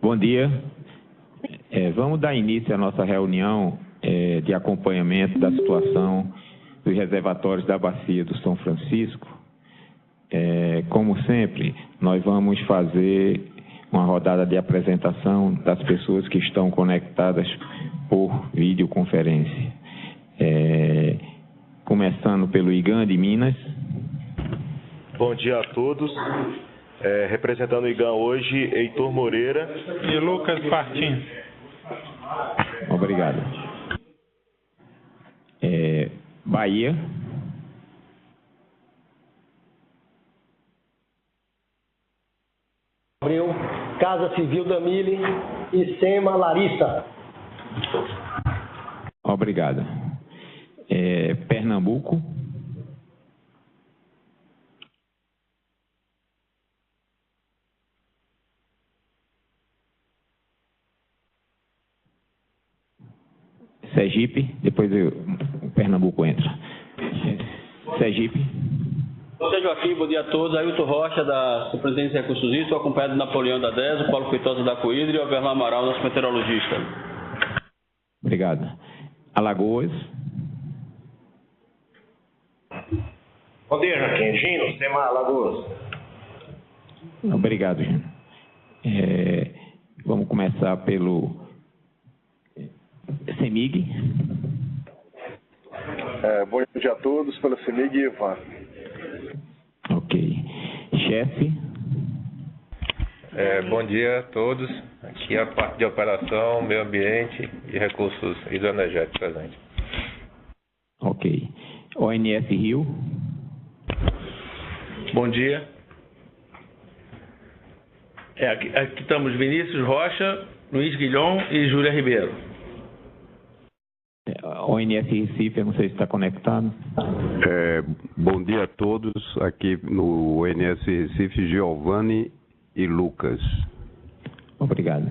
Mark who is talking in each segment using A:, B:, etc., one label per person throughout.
A: Bom dia. Vamos dar início à nossa reunião de acompanhamento da situação dos reservatórios da Bacia do São Francisco. Como sempre, nós vamos fazer uma rodada de apresentação das pessoas que estão conectadas por videoconferência. Começando pelo IGAN de Minas.
B: Bom dia a todos. Representando o IGAN hoje, Heitor Moreira
C: e Lucas Martins.
A: Obrigado. Bahia.
D: Abreu, Casa Civil Damile e SEMA Larissa.
A: Obrigado. Pernambuco. Sergipe, depois o Pernambuco entra. Sergipe.
E: Bom dia, Joaquim, bom dia a todos. Ailton Rocha, da Superintendência de Recursos Hídricos, acompanhado de Napoleão da DES, o Paulo Feitosa da Coidre e o Overlan Amaral, nosso meteorologista.
A: Obrigado. Alagoas.
F: Bom dia, Joaquim. Gino, SEMA Alagoas.
A: Obrigado, Gino. Vamos começar pelo CEMIG.
G: Bom dia a todos, pela CEMIG e Ivan.
A: Ok. Chefe.
H: Bom dia a todos. Aqui é a parte de operação, meio ambiente e recursos hidroenergéticos presentes.
A: Ok. ONS Rio.
I: Bom dia. Aqui estamos Vinícius Rocha, Luiz Guilhom e Júlia Ribeiro.
A: ONS Recife, eu não sei se está conectado.
J: Bom dia a todos. Aqui no ONS Recife, Giovanni e Lucas.
A: Obrigado.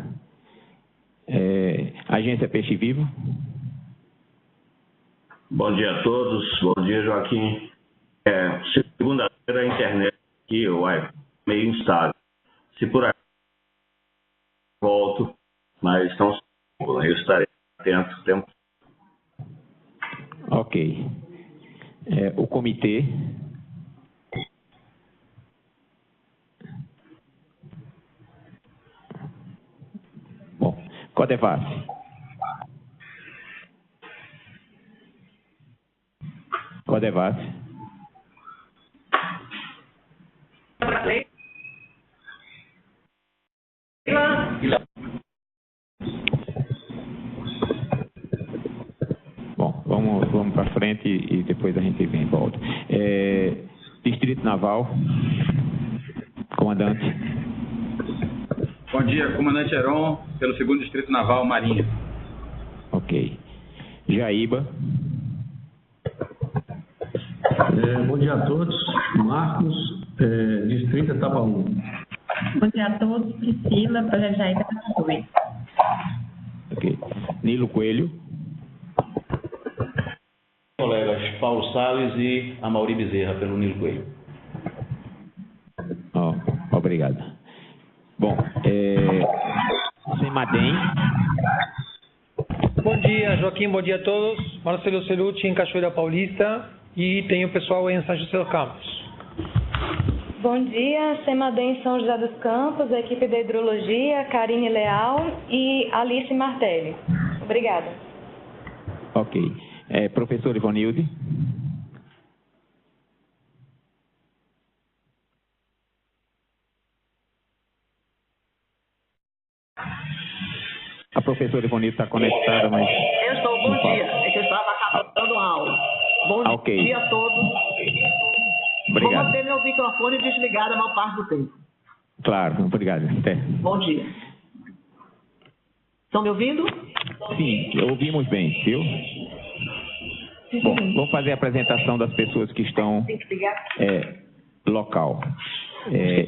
A: Agência Peixe Vivo.
F: Bom dia a todos. Bom dia, Joaquim. Segunda-feira a internet aqui, meio instável. Se por aí volto, mas não eu estarei atento o tempo.
A: Ok. O comitê. Bom, Codevas. Codevas. Bom, vamos para frente e depois a gente vem e volta. Distrito Naval. Comandante.
K: Bom dia, comandante Heron, pelo 2º Distrito Naval, Marinha.
A: Ok. Jaíba.
L: Bom dia a todos. Marcos, Distrito Itapaú.
M: Bom dia a todos. Priscila, Projeto Jaíba, Itapaú.
A: Ok. Nilo Coelho.
N: Colegas Paulo Salles e Amaury Bezerra, pelo Nilo Coelho.
A: Obrigado. Bom, Semadem.
O: Bom dia, Joaquim, bom dia a todos. Marcelo Celucci, em Cachoeira Paulista, e tem o pessoal em São José dos Campos.
P: Bom dia, Semadem São José dos Campos, a equipe da Hidrologia, Karine Leal e Alice Martelli. Obrigada.
A: Ok. Professor Ivonilde. A professora Ivonilde está conectada, mas...
Q: Eu estou, bom dia. É que eu estava dando aula. Bom dia a todos.
A: Obrigado.
Q: Vou manter meu microfone desligado a maior parte do tempo.
A: Claro, obrigado. Até.
Q: Bom dia. Estão me ouvindo?
A: Sim, ouvimos bem, viu? Bom, vamos fazer a apresentação das pessoas que estão local.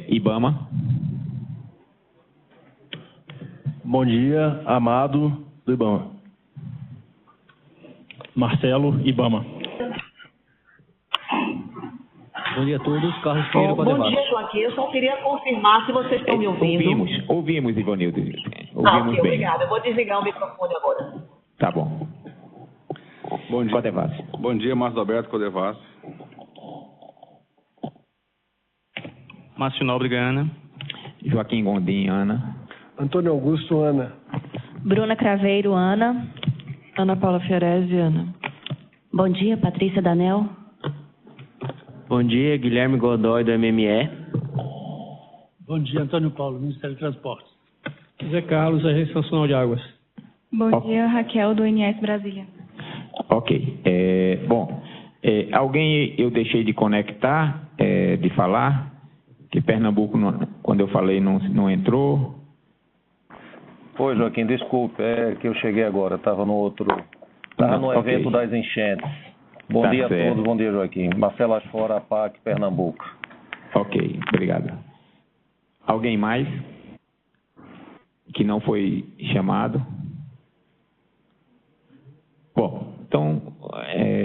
A: Ibama.
R: Bom dia, Amado do Ibama.
S: Marcelo, Ibama. Bom dia a todos. Carlos Pinheiro para
Q: Bom dia, Joaquim. Eu só queria confirmar se vocês estão me ouvindo.
A: Ouvimos, Ivanildo.
Q: Ok, obrigada. Eu vou desligar o microfone agora.
A: Tá bom.
T: Bom dia.
A: Codevassi.
T: Bom dia, Márcio Alberto, Codevassi.
S: Márcio Nóbrega, Ana.
A: Joaquim Gondim, Ana.
R: Antônio Augusto, Ana.
U: Bruna Craveiro, Ana.
V: Ana Paula Fiorese, Ana.
U: Bom dia, Patrícia Danel.
W: Bom dia, Guilherme Godoy, do MME.
L: Bom dia, Antônio Paulo, Ministério de Transportes. José Carlos, Agência Nacional de Águas.
M: Bom dia, Raquel, do INS Brasília.
A: Ok. Alguém eu deixei de conectar, de falar, que Pernambuco, quando eu falei, não entrou.
X: Oi, Joaquim, desculpe, é que eu cheguei agora, estava no outro... Estava no evento das enchentes. Bom dia a todos, bom dia, Joaquim. Marcelo Asfora, APAC, Pernambuco.
A: Ok, obrigado. Alguém mais que não foi chamado? Bom, então,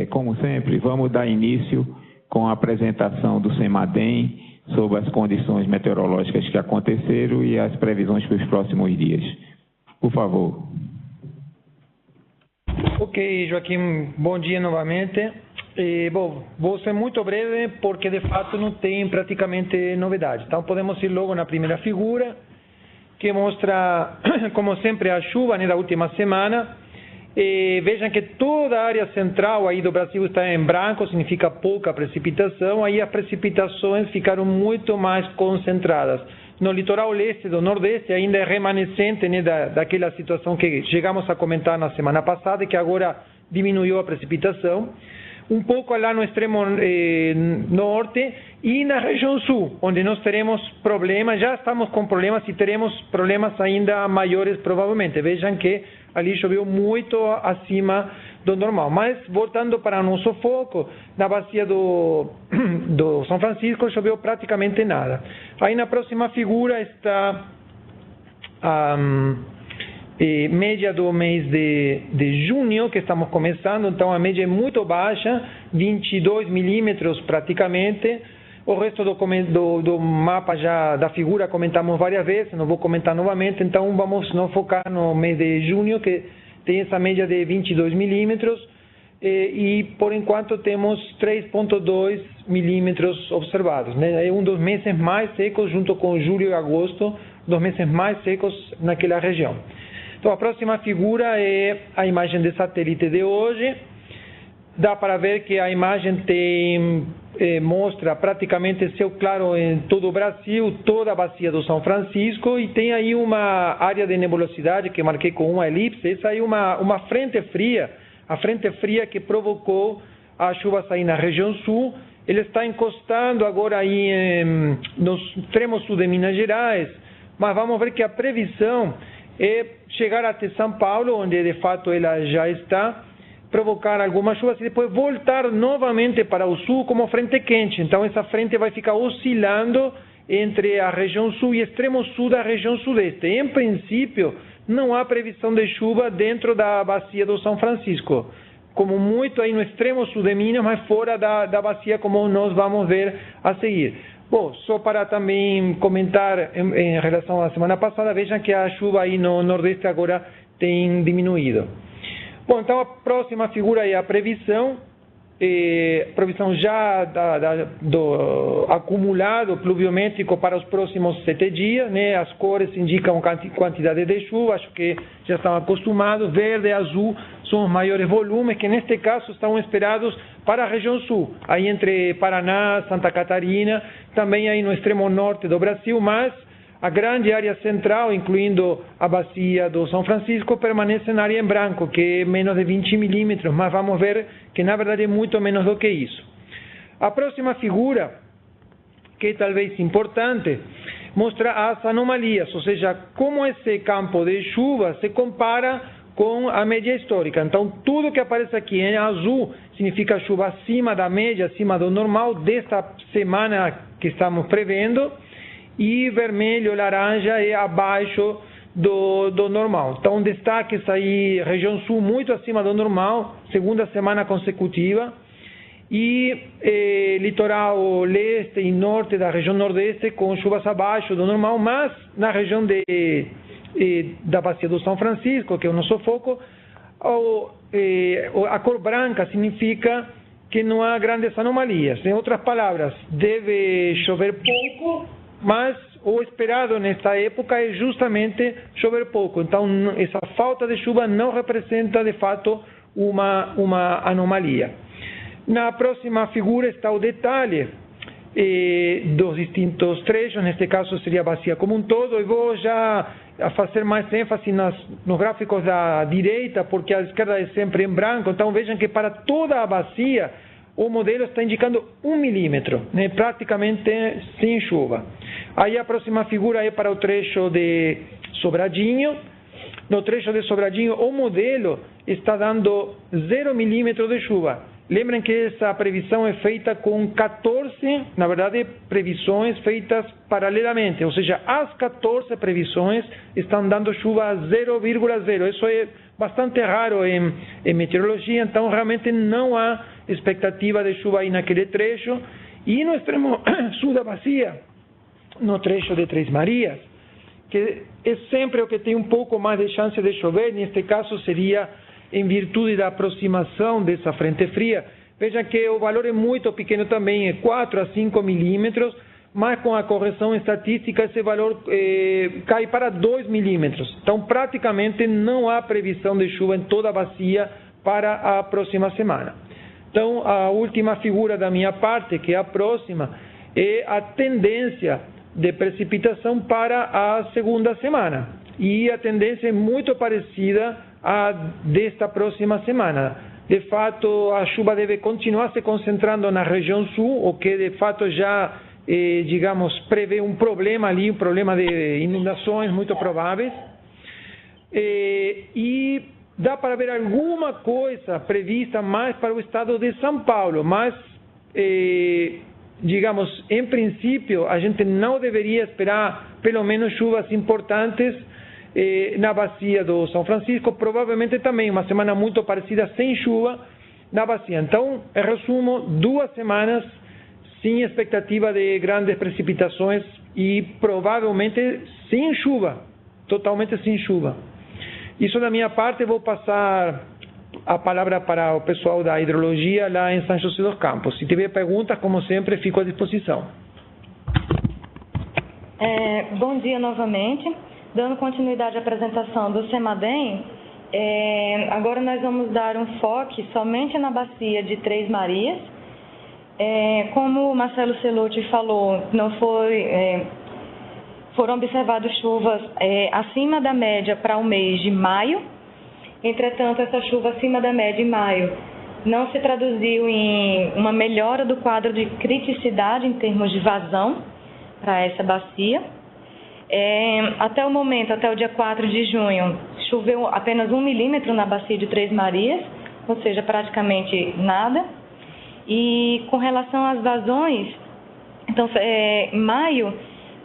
A: como sempre, vamos dar início com a apresentação do CEMADEM sobre as condições meteorológicas que aconteceram e as previsões para os próximos dias. Por favor.
O: Ok, Joaquim, bom dia novamente. Vou ser muito breve porque de fato não tem praticamente novidade. Então podemos ir logo na primeira figura, que mostra, como sempre, a chuva da última semana. Vejam que toda a área central aí do Brasil está em branco, significa pouca precipitação. Aí as precipitações ficaram muito mais concentradas. No litoral leste do Nordeste ainda é remanescente, né, daquela situação que chegamos a comentar na semana passada e que agora diminuiu a precipitação. Um pouco lá no extremo norte e na região sul, onde nós teremos problemas, já estamos com problemas e teremos problemas ainda maiores provavelmente. Vejam que ali choveu muito acima do normal. Mas, voltando para nosso foco, na bacia do São Francisco choveu praticamente nada. Aí na próxima figura está a média do mês de junho, que estamos começando. Então a média é muito baixa, 22 milímetros praticamente. O resto do mapa já da figura comentamos várias vezes, não vou comentar novamente. Então vamos nos focar no mês de junho, que tem essa média de 22 milímetros, e por enquanto temos 3,2 milímetros observados, né? É um dos meses mais secos, junto com julho e agosto, dos meses mais secos naquela região. Então a próxima figura é a imagem de satélite de hoje. Dá para ver que a imagem mostra praticamente céu claro em todo o Brasil, toda a bacia do São Francisco, e tem aí uma área de nebulosidade que marquei com uma elipse. Essa aí é uma frente fria, a frente fria que provocou a chuva sair na região sul. Ele está encostando agora aí no extremo sul de Minas Gerais, mas vamos ver que a previsão é chegar até São Paulo, onde de fato ela já está, provocar algumas chuvas e depois voltar novamente para o sul como frente quente. Então essa frente vai ficar oscilando entre a região sul e extremo sul da região sudeste. Em princípio, não há previsão de chuva dentro da bacia do São Francisco, como muito aí no extremo sul de Minas, mas fora da bacia, como nós vamos ver a seguir. Bom, só para também comentar em relação à semana passada, vejam que a chuva aí no Nordeste agora tem diminuído. Bom, então a próxima figura é a previsão já do acumulado pluviométrico para os próximos 7 dias, né? As cores indicam quantidade de chuva, acho que já estão acostumados. Verde e azul são os maiores volumes, que neste caso estão esperados para a região sul, aí entre Paraná, Santa Catarina, também aí no extremo norte do Brasil, mas a grande área central, incluindo a bacia do São Francisco, permanece na área em branco, que é menos de 20 milímetros, mas vamos ver que na verdade é muito menos do que isso. A próxima figura, que é talvez importante, mostra as anomalias, ou seja, como esse campo de chuva se compara com a média histórica. Então, tudo que aparece aqui em azul significa chuva acima da média, acima do normal desta semana que estamos prevendo, e vermelho, laranja é abaixo do normal. Então, destaques aí, região sul muito acima do normal, segunda semana consecutiva, e litoral leste e norte da região nordeste com chuvas abaixo do normal, mas na região da bacia do São Francisco, que é o nosso foco, a cor branca significa que não há grandes anomalias. Em outras palavras, deve chover pouco, mas o esperado nesta época é justamente chover pouco. Então, essa falta de chuva não representa, de fato, uma anomalia. Na próxima figura está o detalhe dos distintos trechos, neste caso seria a bacia como um todo. Eu vou já fazer mais ênfase nos gráficos da direita, porque a esquerda é sempre em branco. Então vejam que para toda a bacia o modelo está indicando 1 milímetro, né, praticamente sem chuva. Aí a próxima figura é para o trecho de Sobradinho. No trecho de Sobradinho o modelo está dando 0 milímetro de chuva. Lembrem que essa previsão é feita com 14, na verdade, previsões feitas paralelamente, ou seja, as 14 previsões estão dando chuva 0,0. Isso é bastante raro em meteorologia, então realmente não há expectativa de chuva aí naquele trecho. E no extremo sul da bacia, no trecho de Três Marias, que é sempre o que tem um pouco mais de chance de chover, neste caso seria em virtude da aproximação dessa frente fria. Veja que o valor é muito pequeno também, é 4 a 5 milímetros, mas com a correção estatística esse valor cai para 2 milímetros. Então, praticamente não há previsão de chuva em toda a bacia para a próxima semana. Então, a última figura da minha parte, que é a próxima, é a tendência de precipitação para a segunda semana. E a tendência é muito parecida à desta próxima semana. De fato, a chuva deve continuar se concentrando na região sul, o que de fato já, digamos, prevê um problema ali, um problema de inundações muito prováveis. E dá para ver alguma coisa prevista mais para o estado de São Paulo, mas, digamos, em princípio, a gente não deveria esperar pelo menos chuvas importantes na bacia do São Francisco, provavelmente também uma semana muito parecida sem chuva na bacia. Então, em resumo, 2 semanas sem expectativa de grandes precipitações e provavelmente sem chuva, totalmente sem chuva. Isso da minha parte, vou passar a palavra para o pessoal da hidrologia lá em São José dos Campos. Se tiver perguntas, como sempre, fico à disposição.
P: Bom dia novamente. Dando continuidade à apresentação do CEMADEM, agora nós vamos dar um foco somente na bacia de Três Marias. Como o Marcelo Celucci falou, foram observadas chuvas acima da média para o mês de maio. Entretanto, essa chuva acima da média em maio não se traduziu em uma melhora do quadro de criticidade em termos de vazão para essa bacia. Até o momento, até o dia 4 de junho, choveu apenas 1 milímetro na bacia de Três Marias, ou seja, praticamente nada. E com relação às vazões, então, em maio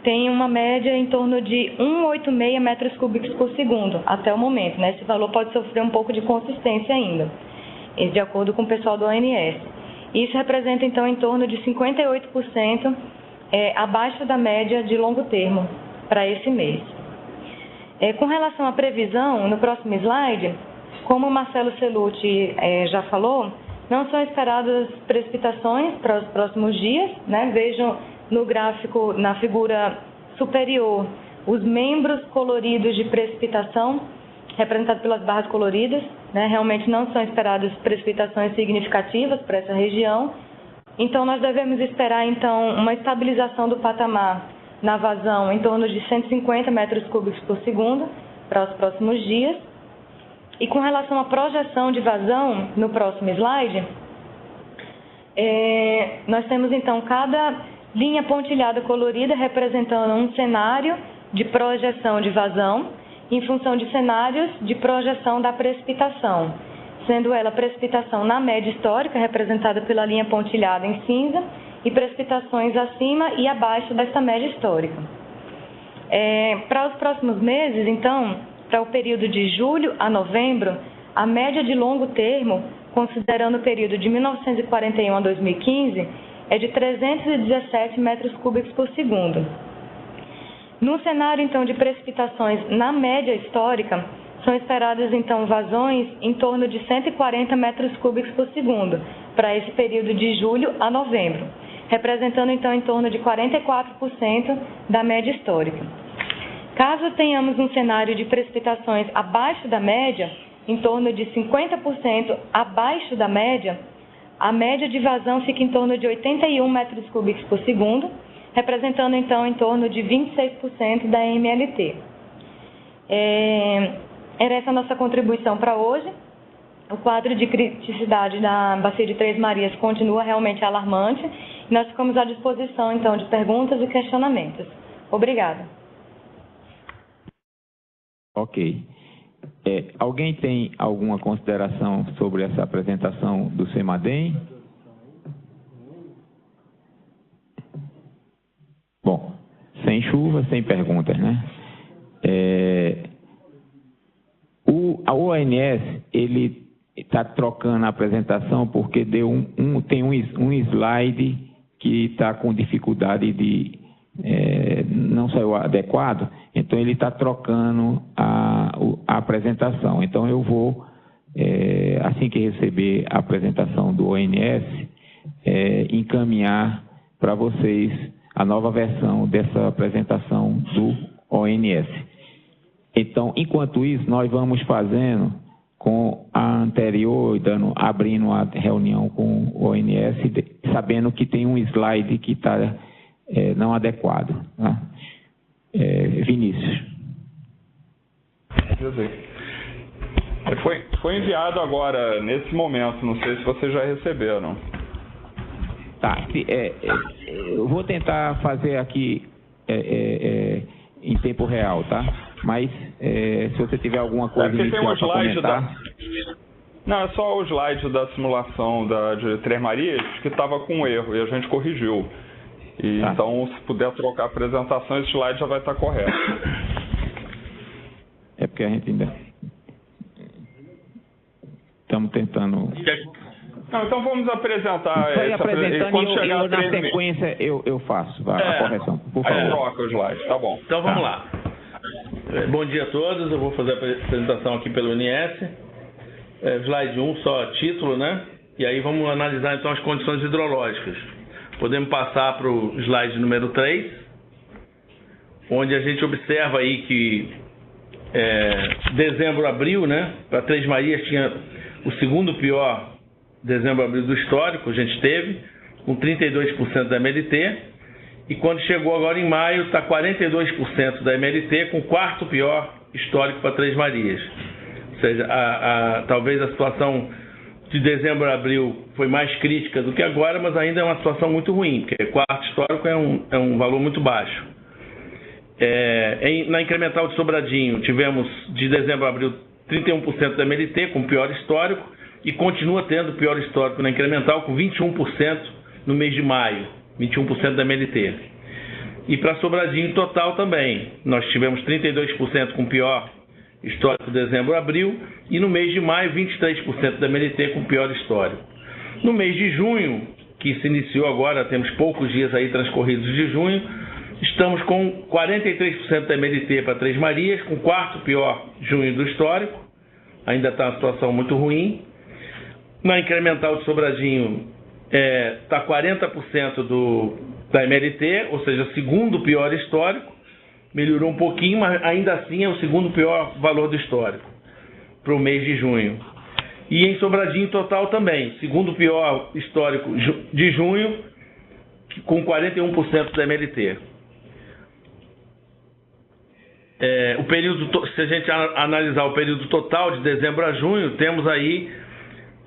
P: tem uma média em torno de 1,86 metros cúbicos por segundo, até o momento, né? Esse valor pode sofrer um pouco de consistência ainda, de acordo com o pessoal do ONS. Isso representa, então, em torno de 58% abaixo da média de longo termo para esse mês. Com relação à previsão, no próximo slide, como o Marcelo Celucci já falou, não são esperadas precipitações para os próximos dias, né? Vejam no gráfico, na figura superior, os membros coloridos de precipitação, representados pelas barras coloridas, né? Realmente não são esperadas precipitações significativas para essa região. Então, nós devemos esperar, então, uma estabilização do patamar na vazão em torno de 150 metros cúbicos por segundo para os próximos dias. E com relação à projeção de vazão, no próximo slide, nós temos então cada linha pontilhada colorida representando um cenário de projeção de vazão em função de cenários de projeção da precipitação, sendo ela precipitação na média histórica, representada pela linha pontilhada em cinza, e precipitações acima e abaixo desta média histórica. Para os próximos meses, então, para o período de julho a novembro, a média de longo termo considerando o período de 1941 a 2015, é de 317 metros cúbicos por segundo. No cenário, então, de precipitações na média histórica, são esperadas, então, vazões em torno de 140 metros cúbicos por segundo, para esse período de julho a novembro, representando, então, em torno de 44% da média histórica. Caso tenhamos um cenário de precipitações abaixo da média, em torno de 50% abaixo da média, a média de vazão fica em torno de 81 metros cúbicos por segundo, representando, então, em torno de 26% da MLT. Era essa a nossa contribuição para hoje. O quadro de criticidade da Bacia de Três Marias continua realmente alarmante e nós ficamos à disposição, então, de perguntas e questionamentos. Obrigada.
A: Ok. Alguém tem alguma consideração sobre essa apresentação do CEMADEM? Bom, sem chuva, sem perguntas, né? A ONS, ele está trocando a apresentação porque tem um slide que está com dificuldade de... não saiu adequado, então ele está trocando a apresentação. Então eu vou, assim que receber a apresentação do ONS, encaminhar para vocês a nova versão dessa apresentação do ONS. Então, enquanto isso, nós vamos fazendo com a anterior, abrindo a reunião com o ONS, sabendo que tem um slide que está não adequado. Tá? Vinícius.
T: Foi enviado agora, nesse momento, não sei se vocês já receberam.
A: Tá, eu vou tentar fazer aqui em tempo real, tá? Mas se você tiver alguma coisa inicial para comentar...
T: Não, é só o slide da simulação de Três Marias que estava com erro e a gente corrigiu. Tá. Então, se puder trocar a apresentação, esse slide já vai estar correto.
A: É porque a gente ainda... Estamos tentando...
T: Não, então vamos apresentar...
A: Só ir apresentando e na sequência eu faço a correção, por favor.
T: Aí troca o slide, tá bom.
I: Então vamos lá. Bom dia a todos, eu vou fazer a apresentação aqui pelo ONS. Slide 1, só título, né? E aí vamos analisar então as condições hidrológicas. Podemos passar para o slide número 3, onde a gente observa aí que dezembro, abril, né? Para Três Marias tinha o segundo pior dezembro, abril do histórico, a gente teve, com 32% da MLT, e quando chegou agora em maio, está 42% da MLT, com o quarto pior histórico para Três Marias. Ou seja, talvez a situação de dezembro a abril foi mais crítica do que agora, mas ainda é uma situação muito ruim, porque quarto histórico é um valor muito baixo. Na incremental de Sobradinho, tivemos de dezembro a abril 31% da MLT, com o pior histórico, e continua tendo o pior histórico na incremental, com 21% no mês de maio, 21% da MLT. E para Sobradinho total também, nós tivemos 32% com o pior histórico dezembro a abril, e no mês de maio 23% da MLT com o pior histórico. No mês de junho, que se iniciou agora, temos poucos dias aí transcorridos de junho, estamos com 43% da MLT para Três Marias, com o quarto pior junho do histórico, ainda está uma situação muito ruim. Na incremental de Sobradinho está 40% da MLT, ou seja, segundo pior histórico, melhorou um pouquinho, mas ainda assim é o segundo pior valor do histórico para o mês de junho. E em Sobradinho total também, segundo pior histórico de junho, com 41% da MLT. O período, se a gente analisar o período total de dezembro a junho, temos aí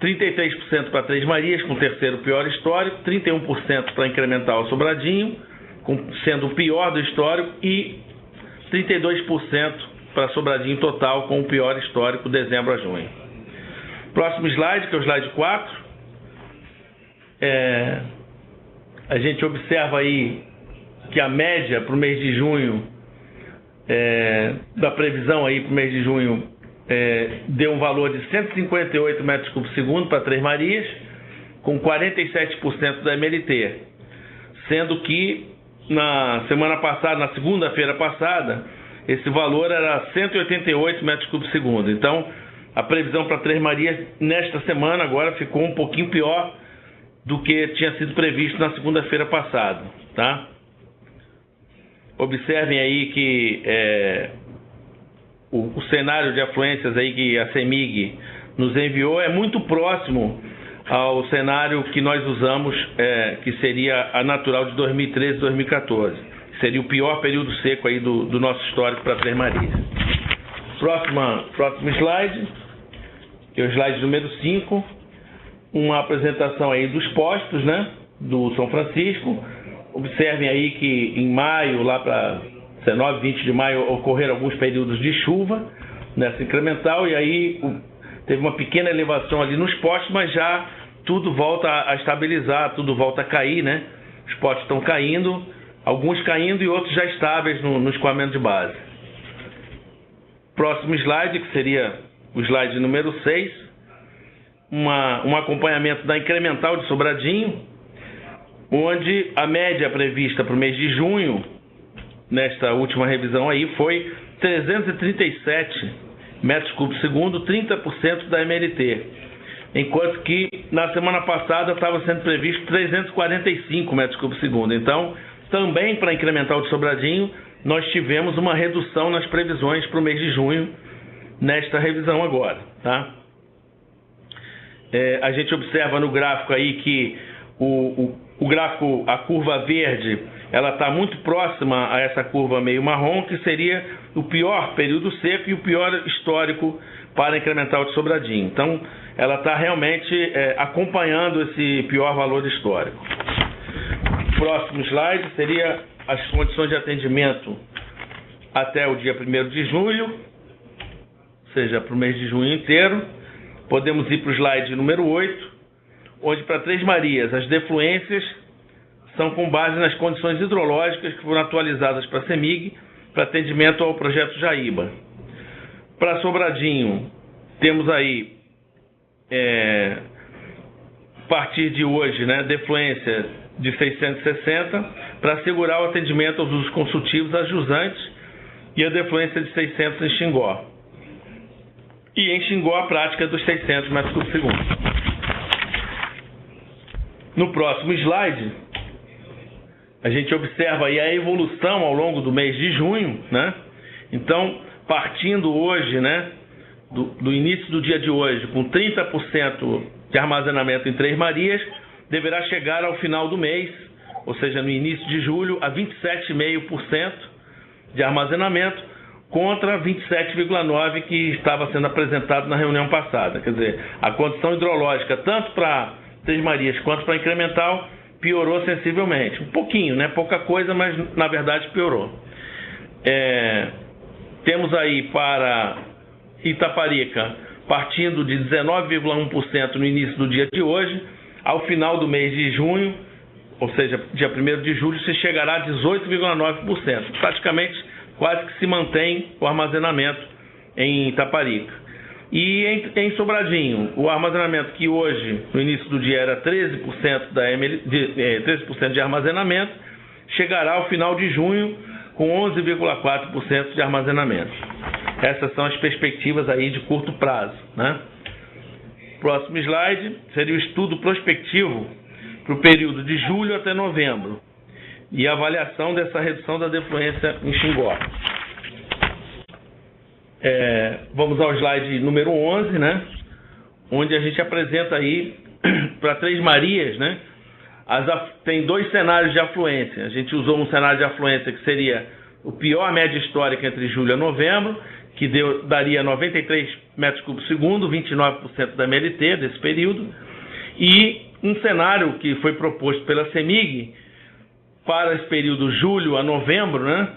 I: 33% para Três Marias, com o terceiro pior histórico, 31% para incremental Sobradinho, sendo o pior do histórico, e 32% para Sobradinho total, com o pior histórico, dezembro a junho. Próximo slide, que é o slide 4. A gente observa aí que a média para o mês de junho, da previsão aí para o mês de junho, deu um valor de 158 metros cúbicos por segundo para Três Marias, com 47% da MLT, sendo que na semana passada, na segunda-feira passada, esse valor era 188 metros cúbicos por segundo. Então, a previsão para Três Marias nesta semana agora ficou um pouquinho pior do que tinha sido previsto na segunda-feira passada, tá? Observem aí que o cenário de afluências aí que a CEMIG nos enviou é muito próximo ao cenário que nós usamos, que seria a natural de 2013 e 2014. Seria o pior período seco aí do nosso histórico para Três Marias. Próximo slide, que é o slide número 5, uma apresentação aí dos postos, né, do São Francisco. Observem aí que em maio, lá para 19, 20 de maio, ocorreram alguns períodos de chuva nessa incremental, e aí teve uma pequena elevação ali nos postos, mas já tudo volta a estabilizar, tudo volta a cair, né? Os postos estão caindo, alguns caindo e outros já estáveis no escoamento de base. Próximo slide, que seria o slide número 6, um acompanhamento da incremental de Sobradinho, onde a média prevista para o mês de junho, nesta última revisão aí, foi 337 metros cúbicos por segundo, 30% da MLT. Enquanto que na semana passada estava sendo previsto 345 metros cúbicos por segundo. Então, também para a incremental de Sobradinho, nós tivemos uma redução nas previsões para o mês de junho, nesta revisão agora, tá? A gente observa no gráfico aí que o gráfico, a curva verde, ela está muito próxima a essa curva meio marrom, que seria o pior período seco e o pior histórico para a incremental de Sobradinho. Então, ela está realmente acompanhando esse pior valor histórico. Próximo slide seria as condições de atendimento até o dia 1º de julho, ou seja, para o mês de junho inteiro. Podemos ir para o slide número 8, onde para Três Marias as defluências são com base nas condições hidrológicas que foram atualizadas para a CEMIG para atendimento ao projeto Jaíba. Para Sobradinho, temos aí, a partir de hoje, né, defluência de 660 para assegurar o atendimento aos usos consultivos a jusantes e a defluência de 600 em Xingó. E em Xingó a prática dos 600 metros por segundo. No próximo slide, a gente observa aí a evolução ao longo do mês de junho, né? Então, partindo hoje, né, do início do dia de hoje, com 30% de armazenamento em Três Marias, deverá chegar ao final do mês, ou seja, no início de julho, a 27,5% de armazenamento, contra 27,9% que estava sendo apresentado na reunião passada. Quer dizer, a condição hidrológica, tanto para Três Marias quanto para incremental, piorou sensivelmente. Um pouquinho, né? Pouca coisa, mas na verdade piorou. Temos aí para Itaparica, partindo de 19,1% no início do dia de hoje, ao final do mês de junho, ou seja, dia 1º de julho, se chegará a 18,9%. Praticamente quase que se mantém o armazenamento em Itaparica. E em Sobradinho, o armazenamento que hoje, no início do dia, era 13% 13% de armazenamento, chegará ao final de junho com 11,4% de armazenamento. Essas são as perspectivas aí de curto prazo, né? Próximo slide seria o estudo prospectivo para o período de julho até novembro e a avaliação dessa redução da defluência em Xingó. Vamos ao slide número 11, né? Onde a gente apresenta aí para Três Marias, né? Tem dois cenários de afluência. A gente usou um cenário de afluência que seria o pior média histórica entre julho e novembro, que daria 93 metros cúbicos por segundo, 29% da MLT desse período, e um cenário que foi proposto pela CEMIG para esse período julho a novembro, né,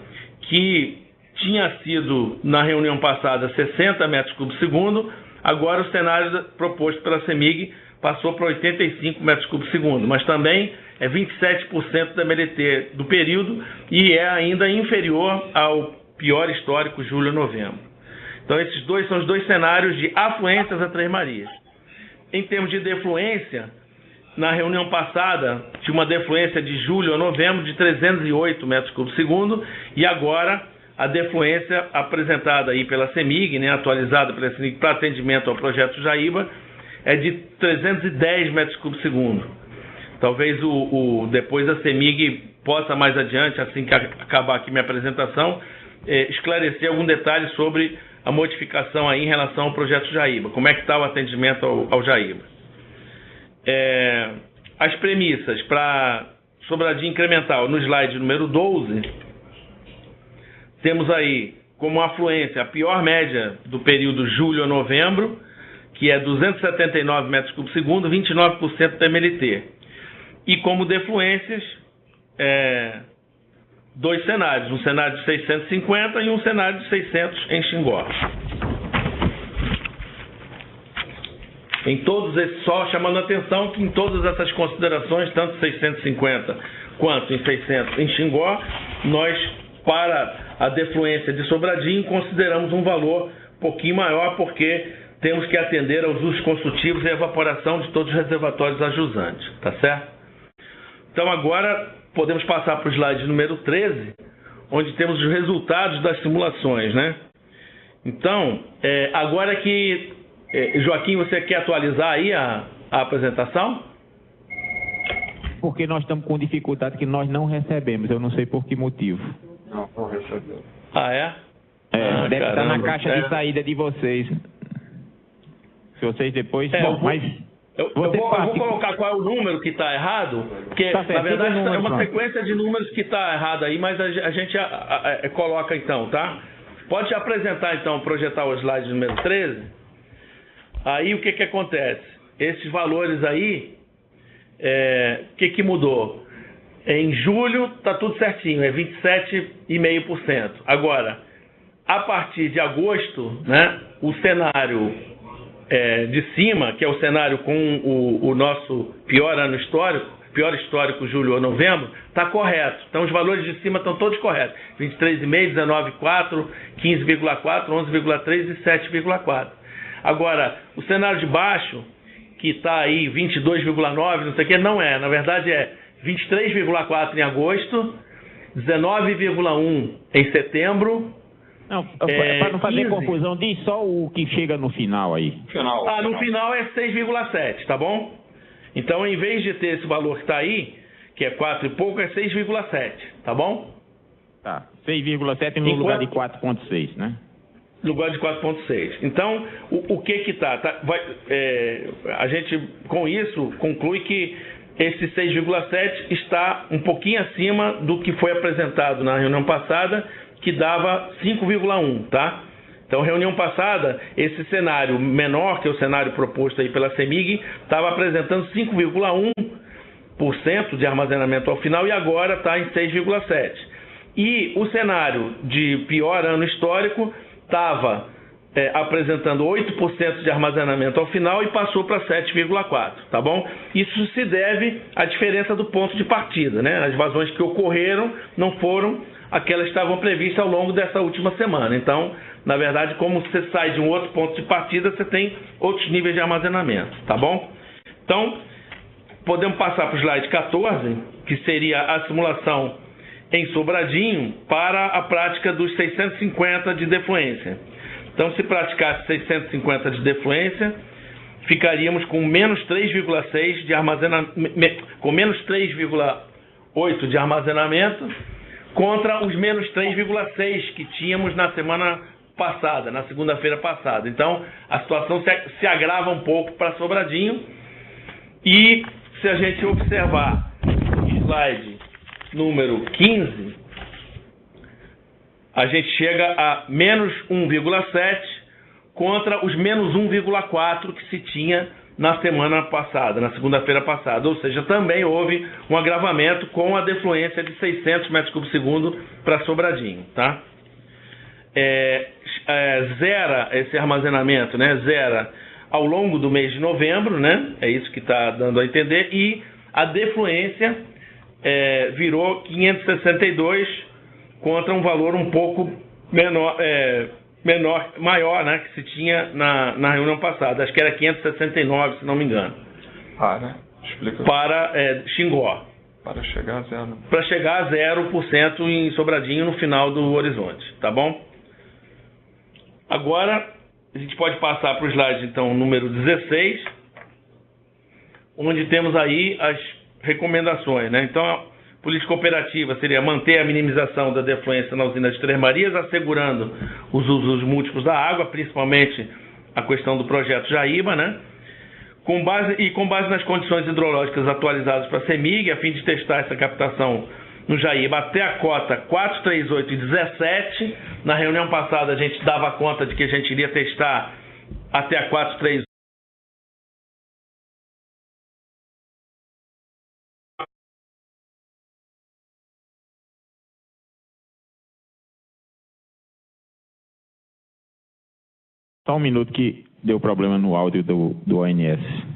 I: que tinha sido na reunião passada 60 metros cúbicos por segundo, agora o cenário proposto pela CEMIG passou para 85 metros cúbicos por segundo, mas também é 27% da MLT do período e é ainda inferior ao pior histórico julho a novembro. Então, esses dois são os dois cenários de afluências a Três Marias. Em termos de defluência, na reunião passada, tinha uma defluência de julho a novembro de 308 metros cúbicos por segundo, e agora a defluência apresentada aí pela CEMIG, né, atualizada pela CEMIG para atendimento ao projeto Jaíba, é de 310 metros cúbicos por segundo. Talvez depois a CEMIG possa mais adiante, assim que acabar aqui minha apresentação, esclarecer algum detalhe sobre a modificação aí em relação ao projeto Jaíba. Como é que está o atendimento ao Jaíba? As premissas para Sobradinho incremental, no slide número 12, temos aí como afluência a pior média do período julho a novembro, que é 279 metros cúbicos por segundo, 29% da MLT. E como defluências, dois cenários, um cenário de 650 e um cenário de 600 em Xingó. Em todos esses, só chamando a atenção que em todas essas considerações, tanto 650 quanto em 600 em Xingó, nós, para a defluência de Sobradinho, consideramos um valor um pouquinho maior, porque temos que atender aos usos construtivos e evaporação de todos os reservatórios ajusantes, tá certo? Então agora podemos passar para o slide número 13, onde temos os resultados das simulações, né? Então, agora que Joaquim, você quer atualizar aí a apresentação?
A: Porque nós estamos com dificuldade que nós não recebemos, eu não sei por que motivo.
T: Não recebeu.
I: Ah, é?
A: Deve estar na caixa de saída de vocês. Se vocês depois...
I: Eu vou colocar qual é o número que está errado, porque na verdade é uma sequência de números que está errado aí, mas a gente coloca então, tá? Pode apresentar então, projetar o slide número 13. Aí o que acontece? Esses valores aí, o que mudou? Em julho está tudo certinho, é 27,5%. Agora, a partir de agosto, né, o cenário de cima, que é o cenário com o nosso pior ano histórico, pior histórico julho a novembro, está correto. Então os valores de cima estão todos corretos. 23,5, 19,4, 15,4, 11,3 e 7,4. Agora, o cenário de baixo, que está aí 22,9, não sei o que, não é. Na verdade é 23,4 em agosto, 19,1 em setembro.
A: Não, para não fazer 15. Confusão, diz só o que chega no final aí.
I: No final é 6,7, tá bom? Então, em vez de ter esse valor que está aí, que é 4 e pouco, é 6,7, tá bom?
A: Tá, 6,7 no lugar de 4,6, né?
I: No lugar de 4,6. Então, o que está? A gente, com isso, conclui que esse 6,7 está um pouquinho acima do que foi apresentado na reunião passada, que dava 5,1, tá? Então, reunião passada, esse cenário menor, que é o cenário proposto aí pela CEMIG, estava apresentando 5,1% de armazenamento ao final e agora está em 6,7%. E o cenário de pior ano histórico estava apresentando 8% de armazenamento ao final e passou para 7,4%, tá bom? Isso se deve à diferença do ponto de partida, né? As vazões que ocorreram não foram aquelas que estavam previstas ao longo dessa última semana. Então, na verdade, como você sai de um outro ponto de partida, você tem outros níveis de armazenamento, tá bom? Então, podemos passar para o slide 14, que seria a simulação em Sobradinho para a prática dos 650 de defluência. Então, se praticasse 650 de defluência, ficaríamos com menos 3,6 de armazenamento, com menos 3,8 de armazenamento, contra os menos 3,6 que tínhamos na semana passada, na segunda-feira passada. Então, a situação se agrava um pouco para Sobradinho. E se a gente observar o slide número 15, a gente chega a menos 1,7 contra os menos 1,4 que se tinha na semana passada, na segunda-feira passada. Ou seja, também houve um agravamento com a defluência de 600 metros cúbicos por segundo para Sobradinho, tá? Zera esse armazenamento, né? Zera ao longo do mês de novembro, né? É isso que está dando a entender. E a defluência virou 562 contra um valor um pouco menor, maior, né, que se tinha na reunião passada. Acho que era 569, se não me engano.
T: Explica.
I: Para Xingó.
T: Para chegar a zero.
I: Para chegar a 0% em Sobradinho no final do horizonte, tá bom? Agora, a gente pode passar para o slide, então, número 16, onde temos aí as recomendações, né? Então, a política operativa seria manter a minimização da defluência na usina de Três Marias, assegurando os usos múltiplos da água, principalmente a questão do projeto Jaíba, né? Com base nas condições hidrológicas atualizadas para a CEMIG, a fim de testar essa captação no Jaíba até a cota 438 e 17. Na reunião passada a gente dava conta de que a gente iria testar até a 438.
A: Só um minuto que deu problema no áudio do ONS.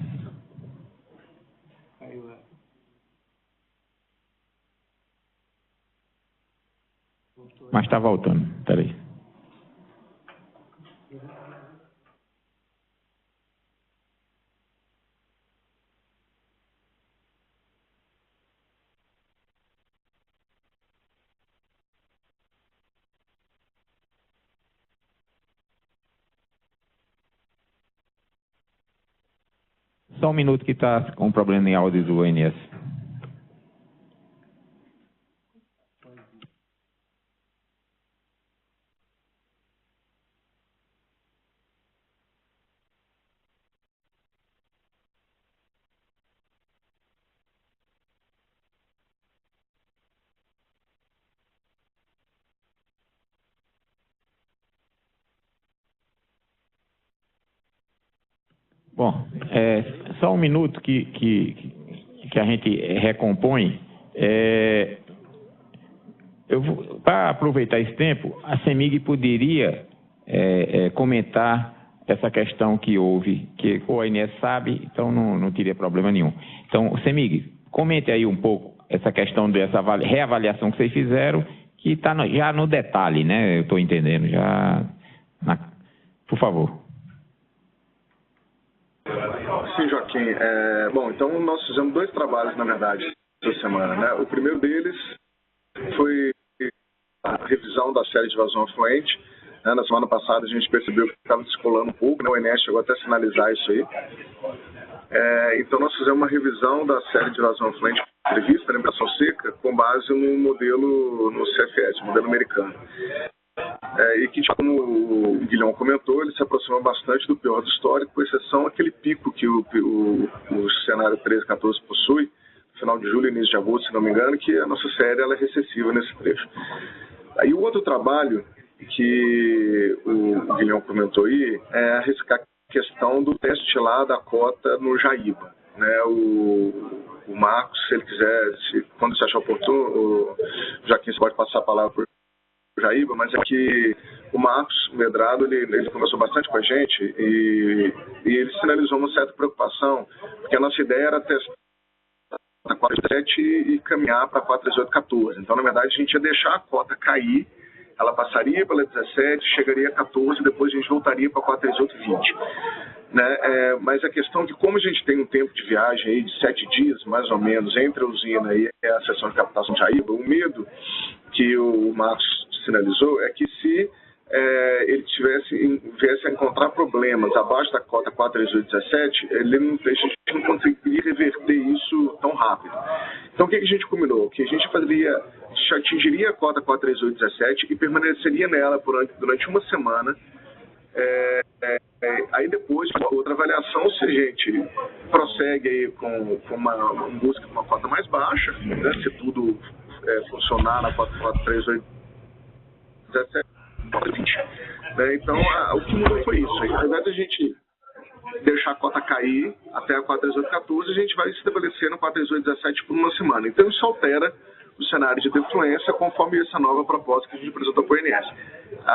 A: Mas está voltando, peraí. Só um minuto que está com problema em áudio do ONS. Bom, só um minuto que a gente recompõe. Para aproveitar esse tempo, a CEMIG poderia comentar essa questão que houve, que o ONS sabe, então não teria problema nenhum. Então, CEMIG, comente aí um pouco essa questão dessa reavaliação que vocês fizeram, que está já no detalhe, né? Eu estou entendendo já. Por favor.
G: Sim, Joaquim. Bom, então nós fizemos 2 trabalhos, na verdade, essa semana, né? O primeiro deles foi a revisão da série de vazão afluente. Né? Na semana passada a gente percebeu que estava descolando um pouco, né? O INES chegou até a sinalizar isso aí. Então nós fizemos uma revisão da série de vazão afluente prevista na limitação seca com base no modelo, no CFS, modelo americano. E que, como o Guilherme comentou, ele se aproxima bastante do pior do histórico, com exceção aquele pico que o cenário 13-14 possui, no final de julho e início de agosto, se não me engano, que a nossa série ela é recessiva nesse trecho. Aí o outro trabalho que o Guilherme comentou aí é a questão do teste lá da cota no Jaíba. Né? O Marcos, se ele quiser, quando você achar oportuno, o Joaquim, você pode passar a palavra por Jaíba, mas é que o Marcos Medrado, ele conversou bastante com a gente e ele sinalizou uma certa preocupação, porque a nossa ideia era testar a 437 e caminhar para 43814. Então, na verdade, a gente ia deixar a cota cair, ela passaria pela 17, chegaria a 14, depois a gente voltaria para 43820. Né? Mas a questão é que, como a gente tem um tempo de viagem aí de 7 dias, mais ou menos, entre a usina e a seção de captação de Jaíba, o medo que o Marcos sinalizou é que se ele viesse a encontrar problemas abaixo da cota 43817, a gente não conseguiria reverter isso tão rápido. Então, o que a gente combinou? Que a gente atingiria a cota 43817 e permaneceria nela durante uma semana. Aí depois, outra avaliação, se a gente prossegue aí com uma busca de uma cota mais baixa, né, se tudo funcionar na cota 43817, então, o que mudou foi isso. Ao invés de a gente deixar a cota cair até a 43814, a gente vai estabelecer no 43817 por uma semana. Então, isso altera o cenário de defluência conforme essa nova proposta que a gente apresentou para o INS.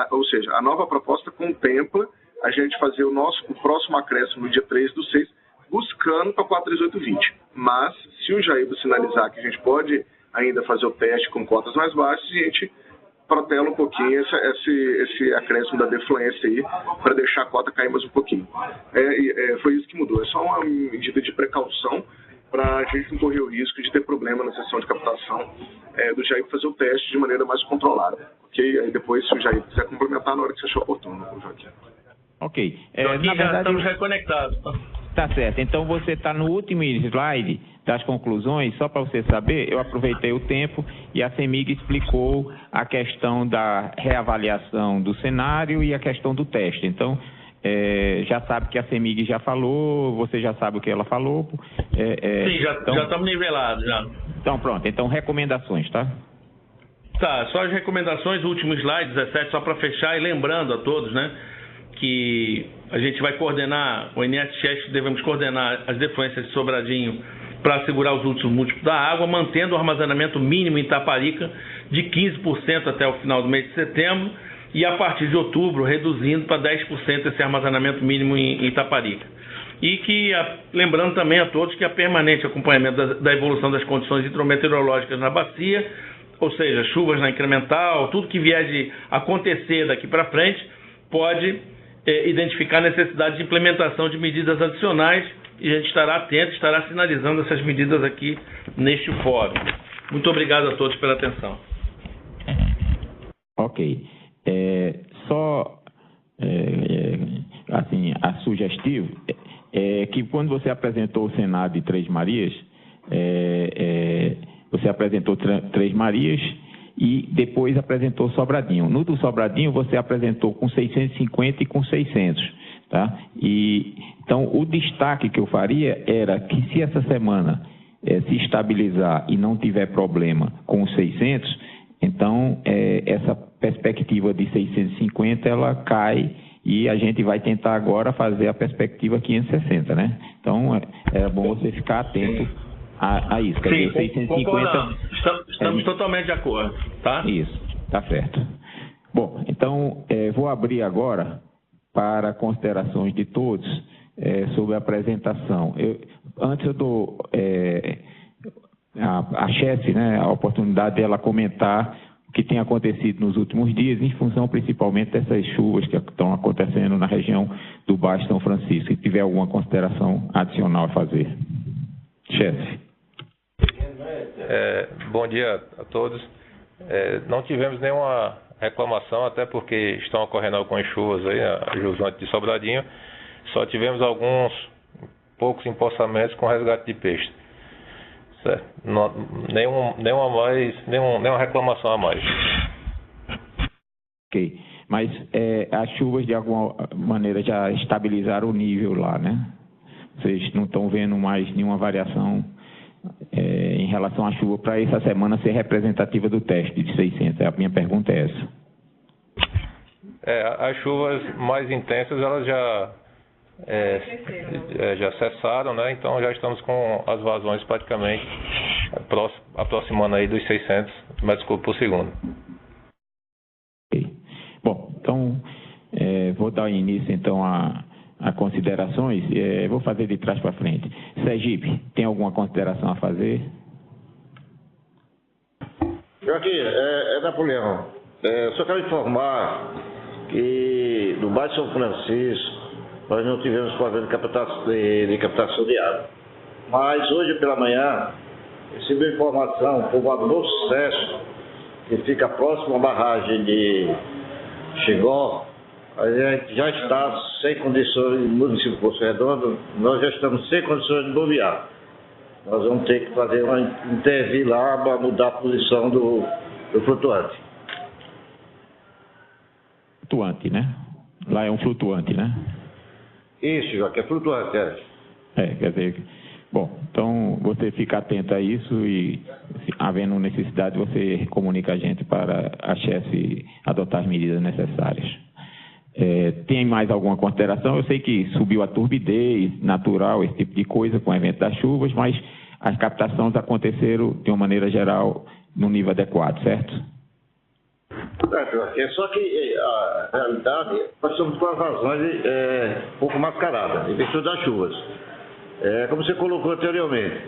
G: Ou seja, a nova proposta contempla a gente fazer o próximo acréscimo no dia 3/6, buscando para 43820. Mas, se o Jaíba sinalizar que a gente pode ainda fazer o teste com cotas mais baixas, a gente protela um pouquinho esse acréscimo da defluência aí, para deixar a cota cair mais um pouquinho. Foi isso que mudou. É só uma medida de precaução para a gente não correr o risco de ter problema na sessão de captação do Jair fazer o teste de maneira mais controlada. Ok? Aí depois, se o Jair quiser complementar, na hora que você achar oportuno, Joaquim.
A: Ok.
I: Joaquim,
A: na verdade,
I: já estamos reconectados.
A: Tá certo. Então, você está no último slide das conclusões. Só para você saber, eu aproveitei o tempo e a CEMIG explicou a questão da reavaliação do cenário e a questão do teste. Então, já sabe que a CEMIG já falou, você já sabe o que ela falou.
I: Sim, já estamos nivelados. Já.
A: Então, pronto. Então, recomendações, tá?
I: Tá, só as recomendações, o último slide, 17, só para fechar e lembrando a todos, né, que a gente vai coordenar, o INET-CHESF devemos coordenar as defluências de Sobradinho para assegurar os usos múltiplos da água, mantendo o armazenamento mínimo em Itaparica de 15% até o final do mês de setembro e a partir de outubro reduzindo para 10% esse armazenamento mínimo em Itaparica. E que, lembrando também a todos que a permanente acompanhamento da evolução das condições hidrometeorológicas na bacia, ou seja, chuvas na incremental, tudo que vier de acontecer daqui para frente, pode identificar a necessidade de implementação de medidas adicionais e a gente estará atento, estará sinalizando essas medidas aqui neste fórum. Muito obrigado a todos pela atenção.
A: Ok. Assim, a sugestivo é que quando você apresentou o Senado de Três Marias, você apresentou Três Marias e depois apresentou Sobradinho. No do Sobradinho, você apresentou com 650 e com 600. Tá? Então, o destaque que eu faria era que se essa semana se estabilizar e não tiver problema com os 600, então essa perspectiva de 650 ela cai e a gente vai tentar agora fazer a perspectiva 560, né? Então, é bom você ficar atento a isso. Quer dizer, 650...
I: Estamos totalmente de acordo, tá?
A: Isso, tá certo. Bom, então, vou abrir agora para considerações de todos sobre a apresentação. Antes eu dou a chefe, né, a oportunidade dela comentar o que tem acontecido nos últimos dias, em função principalmente dessas chuvas que estão acontecendo na região do Baixo São Francisco. Se tiver alguma consideração adicional a fazer. Chefe.
H: Bom dia a todos. Não tivemos nenhuma reclamação, até porque estão ocorrendo algumas chuvas aí, a jusante de Sobradinho. Só tivemos alguns poucos empoçamentos com resgate de peixe. Certo? Nenhuma reclamação a mais.
A: Ok. Mas as chuvas de alguma maneira já estabilizaram o nível lá, né? Vocês não estão vendo mais nenhuma variação em relação à chuva para essa semana ser representativa do teste de 600? A minha pergunta é essa.
H: As chuvas mais intensas elas já cessaram, né? Então já estamos com as vazões praticamente aproximando aí dos 600 metros cúbicos por segundo.
A: Okay. Bom, então vou dar início então a considerações. Vou fazer de trás para frente. Sergipe, tem alguma consideração a fazer?
B: Joaquim, Napoleão. Só quero informar que no Baixo São Francisco nós não tivemos problema de captação de água. Mas hoje pela manhã recebi informação, o povoado Novo Sucesso, que fica próximo à barragem de Xingó, a gente já está sem condições, no município de Poço Redondo, nós já estamos sem condições de bombear. Nós vamos ter que fazer intervir lá para mudar a posição do flutuante.
A: Flutuante, né? Lá é um flutuante, né?
B: Isso, Joaquim, é flutuante,
A: quer dizer... Bom, então você fica atento a isso e, havendo necessidade, você comunica a gente para a chefe adotar as medidas necessárias. Tem mais alguma consideração? Eu sei que subiu a turbidez natural, esse tipo de coisa, com o evento das chuvas, mas as captações aconteceram, de uma maneira geral, no nível adequado, certo?
B: É só que a realidade, nós estamos com as razões um pouco mascaradas, em virtude das chuvas. Como você colocou anteriormente,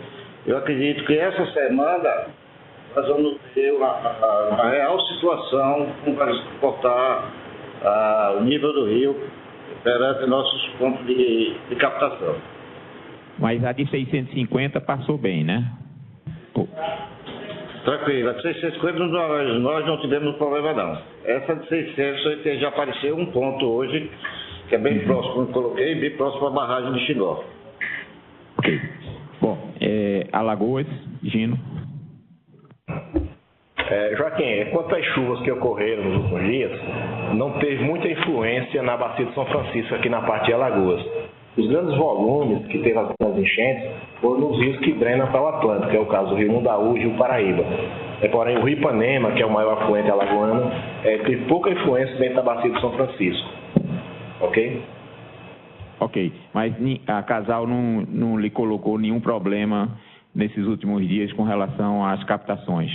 B: eu acredito que essa semana nós vamos ter uma real situação para suportar o nível do rio perante nossos pontos de captação.
A: Mas a de 650 passou bem, né?
B: Tranquilo, a de 650 nós não tivemos problema não. Essa de 600 já apareceu um ponto hoje, que é bem próximo, como coloquei, bem próximo à barragem de Xingó.
A: Ok. Bom, Alagoas, Gino.
C: Joaquim, quanto às chuvas que ocorreram nos últimos dias, não teve muita influência na bacia de São Francisco, aqui na parte de Alagoas. Os grandes volumes que teve as enchentes foram nos rios que drenam para o Atlântico, que é o caso do Rio Mundaú e o Rio Paraíba. Porém, o Rio Ipanema, que é o maior afluente alagoano, teve pouca influência dentro da bacia de São Francisco. Ok?
A: Ok, mas a Casal não lhe colocou nenhum problema nesses últimos dias com relação às captações?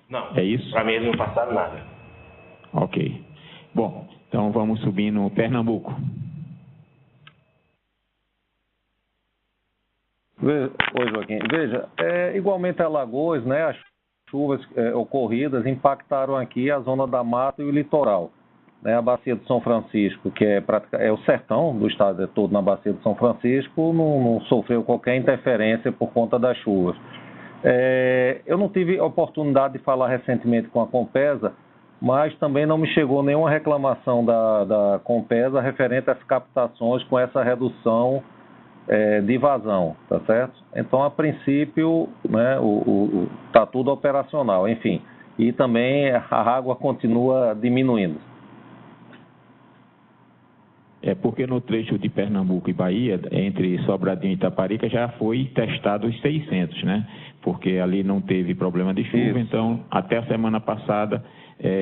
C: Não.
A: É isso?
C: Para mim eles não passaram nada.
A: Ok. Bom, então vamos subir no Pernambuco.
X: Oi, Joaquim. Veja, igualmente Alagoas, né, as chuvas ocorridas impactaram aqui a zona da mata e o litoral. Né, a bacia de São Francisco, que é o sertão do estado todo na bacia de São Francisco, não sofreu qualquer interferência por conta das chuvas. Eu não tive oportunidade de falar recentemente com a Compesa, mas também não me chegou nenhuma reclamação da Compesa referente às captações com essa redução de vazão, tá certo? Então, a princípio, né, tá tudo operacional, enfim. E também a água continua diminuindo.
A: Porque no trecho de Pernambuco e Bahia, entre Sobradinho e Itaparica, já foi testado os 600, né? Porque ali não teve problema de chuva, então até a semana passada,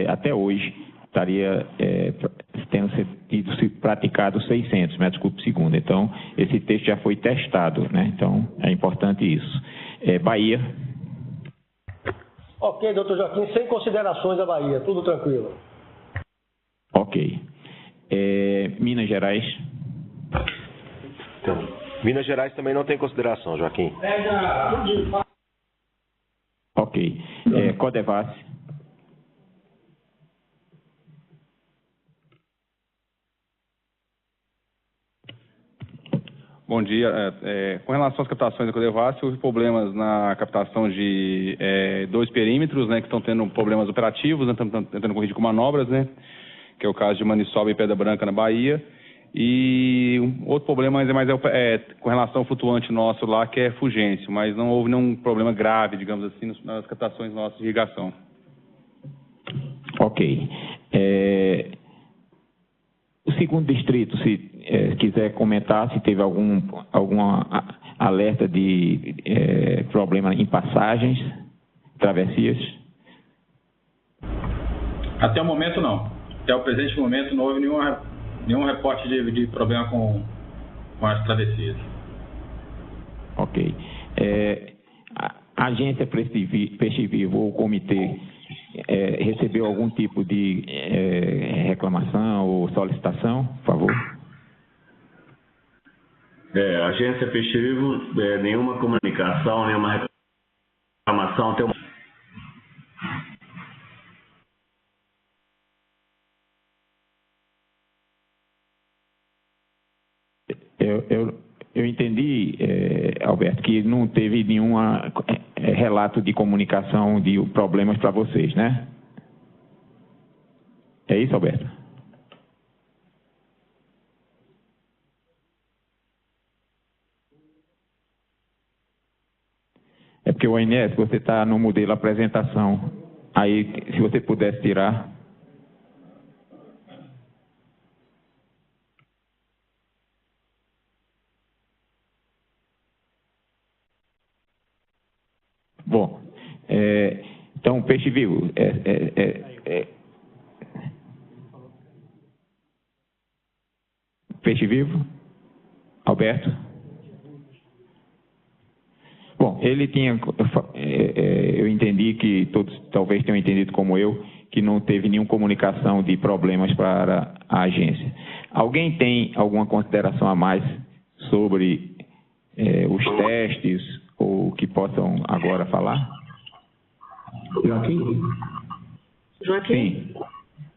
A: até hoje, estaria tendo sido praticado 600 metros cúbicos por segundo. Então, esse trecho já foi testado, né? Então, é importante isso. Bahia.
D: Ok, doutor Joaquim, sem considerações a Bahia, tudo tranquilo.
A: Ok. Minas Gerais.
C: Então, Minas Gerais também não tem consideração, Joaquim.
A: Ok. Codevasf.
E: Bom dia. Com relação às captações da Codevasf, houve problemas na captação de 2 perímetros, né, que estão tendo problemas operativos, né, estão tentando corrigir com manobras, né, que é o caso de Maniçoba e Pedra Branca na Bahia. E um outro problema mais com relação ao flutuante nosso lá, que é Fugêncio, mas não houve nenhum problema grave, digamos assim, nas captações nossas de irrigação.
A: Ok. O segundo distrito, se quiser comentar, se teve algum alerta de problema em passagens, travessias?
K: Até o momento, não. Até o presente momento, não houve nenhum reporte de problema com as travessias.
A: Ok. A agência Peixe Vivo ou o comitê recebeu algum tipo de reclamação ou solicitação, por favor?
F: A agência Peixe Vivo, nenhuma comunicação, nenhuma reclamação até o momento.
A: Eu entendi, Alberto, que não teve nenhum relato de comunicação de problemas para vocês, né? É isso, Alberto? É porque o Inés, você está no modelo apresentação. Aí, se você pudesse tirar... Bom, então, Peixe Vivo, Peixe Vivo, Alberto? Bom, ele tinha, eu entendi que todos talvez tenham entendido como eu, que não teve nenhuma comunicação de problemas para a agência. Alguém tem alguma consideração a mais sobre os testes ou que possam agora falar?
J: Joaquim?
A: Sim,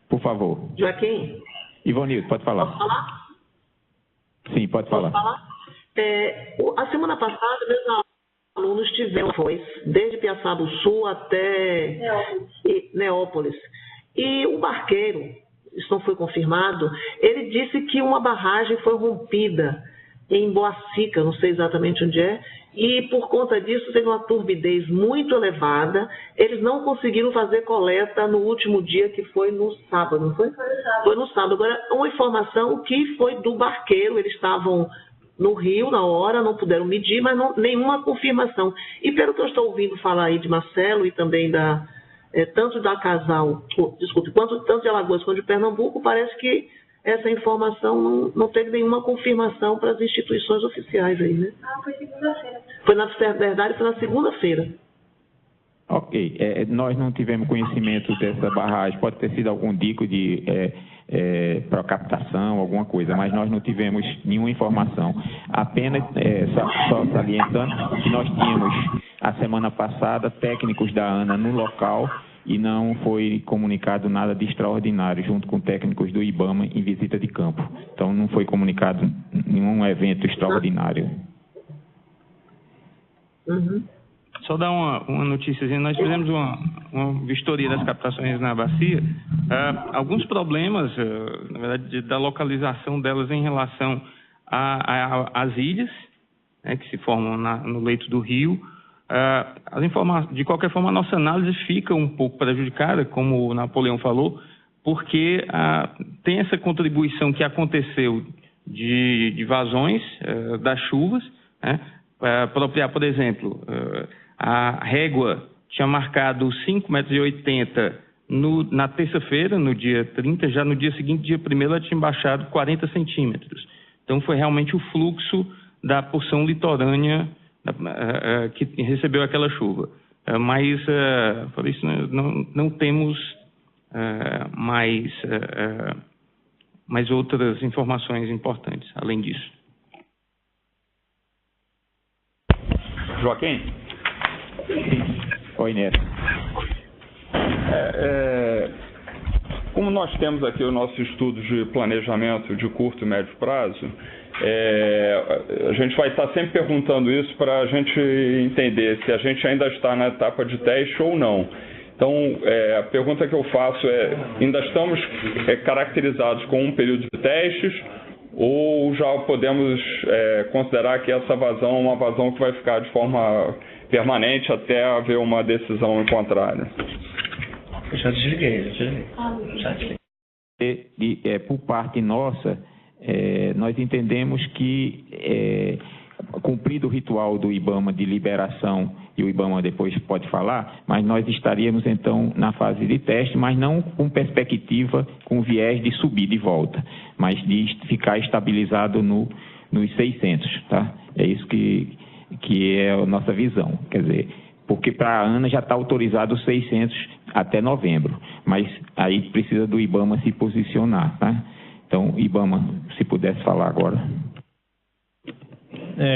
A: por favor.
J: Joaquim?
A: Ivonildo, pode falar.
J: Posso falar?
A: Sim, pode falar.
J: Posso falar? A semana passada, meus alunos tiveram desde Piaçaba do Sul até Neópolis. E o barqueiro, isso não foi confirmado, ele disse que uma barragem foi rompida em Boacica, não sei exatamente onde é, e por conta disso teve uma turbidez muito elevada. Eles não conseguiram fazer coleta no último dia, que foi no sábado, não foi? Foi no sábado. Agora, uma informação que foi do barqueiro, eles estavam no Rio na hora, não puderam medir, mas nenhuma confirmação. E pelo que eu estou ouvindo falar aí de Marcelo e também tanto da Casal, tanto de Alagoas quanto de Pernambuco, parece que essa informação não teve nenhuma confirmação para as instituições oficiais aí, né?
M: Foi segunda-feira.
J: Na verdade, foi na segunda-feira.
A: Ok. Nós não tivemos conhecimento dessa barragem. Pode ter sido algum dico de para captação, alguma coisa, mas nós não tivemos nenhuma informação. Apenas, só salientando, que nós tínhamos, a semana passada, técnicos da ANA no local e não foi comunicado nada de extraordinário, junto com técnicos do IBAMA em visita de campo. Então, não foi comunicado nenhum evento extraordinário.
J: Uhum.
N: Só dar uma notíciazinha. Nós fizemos uma vistoria das captações na bacia. Alguns problemas, na verdade, da localização delas em relação às ilhas, né, que se formam no leito do rio. De qualquer forma, a nossa análise fica um pouco prejudicada, como o Napoleão falou, porque tem essa contribuição que aconteceu de vazões das chuvas, né? Por exemplo, a régua tinha marcado 5,80 m na terça-feira, no dia 30, já no dia seguinte, dia 1º, ela tinha baixado 40 centímetros. Então, foi realmente o fluxo da porção litorânea que recebeu aquela chuva. Mas, por isso, não temos mais outras informações importantes, além disso.
T: Joaquim?
A: Oi, Neto.
T: Como nós temos aqui o nosso estudo de planejamento de curto e médio prazo, a gente vai estar sempre perguntando isso para a gente entender se a gente ainda está na etapa de teste ou não. Então, a pergunta que eu faço ainda estamos caracterizados com um período de testes ou já podemos considerar que essa vazão é uma vazão que vai ficar de forma permanente até haver uma decisão em contrário?
C: Já desliguei.
A: Por parte nossa, nós entendemos que, cumprido o ritual do IBAMA de liberação, e o IBAMA depois pode falar, mas nós estaríamos então na fase de teste, mas não com perspectiva, com viés de subir de volta, mas de ficar estabilizado nos 600, tá? É isso que é a nossa visão, quer dizer, porque para a ANA já está autorizado os 600 até novembro, mas aí precisa do IBAMA se posicionar, tá? Então, IBAMA, se pudesse falar agora.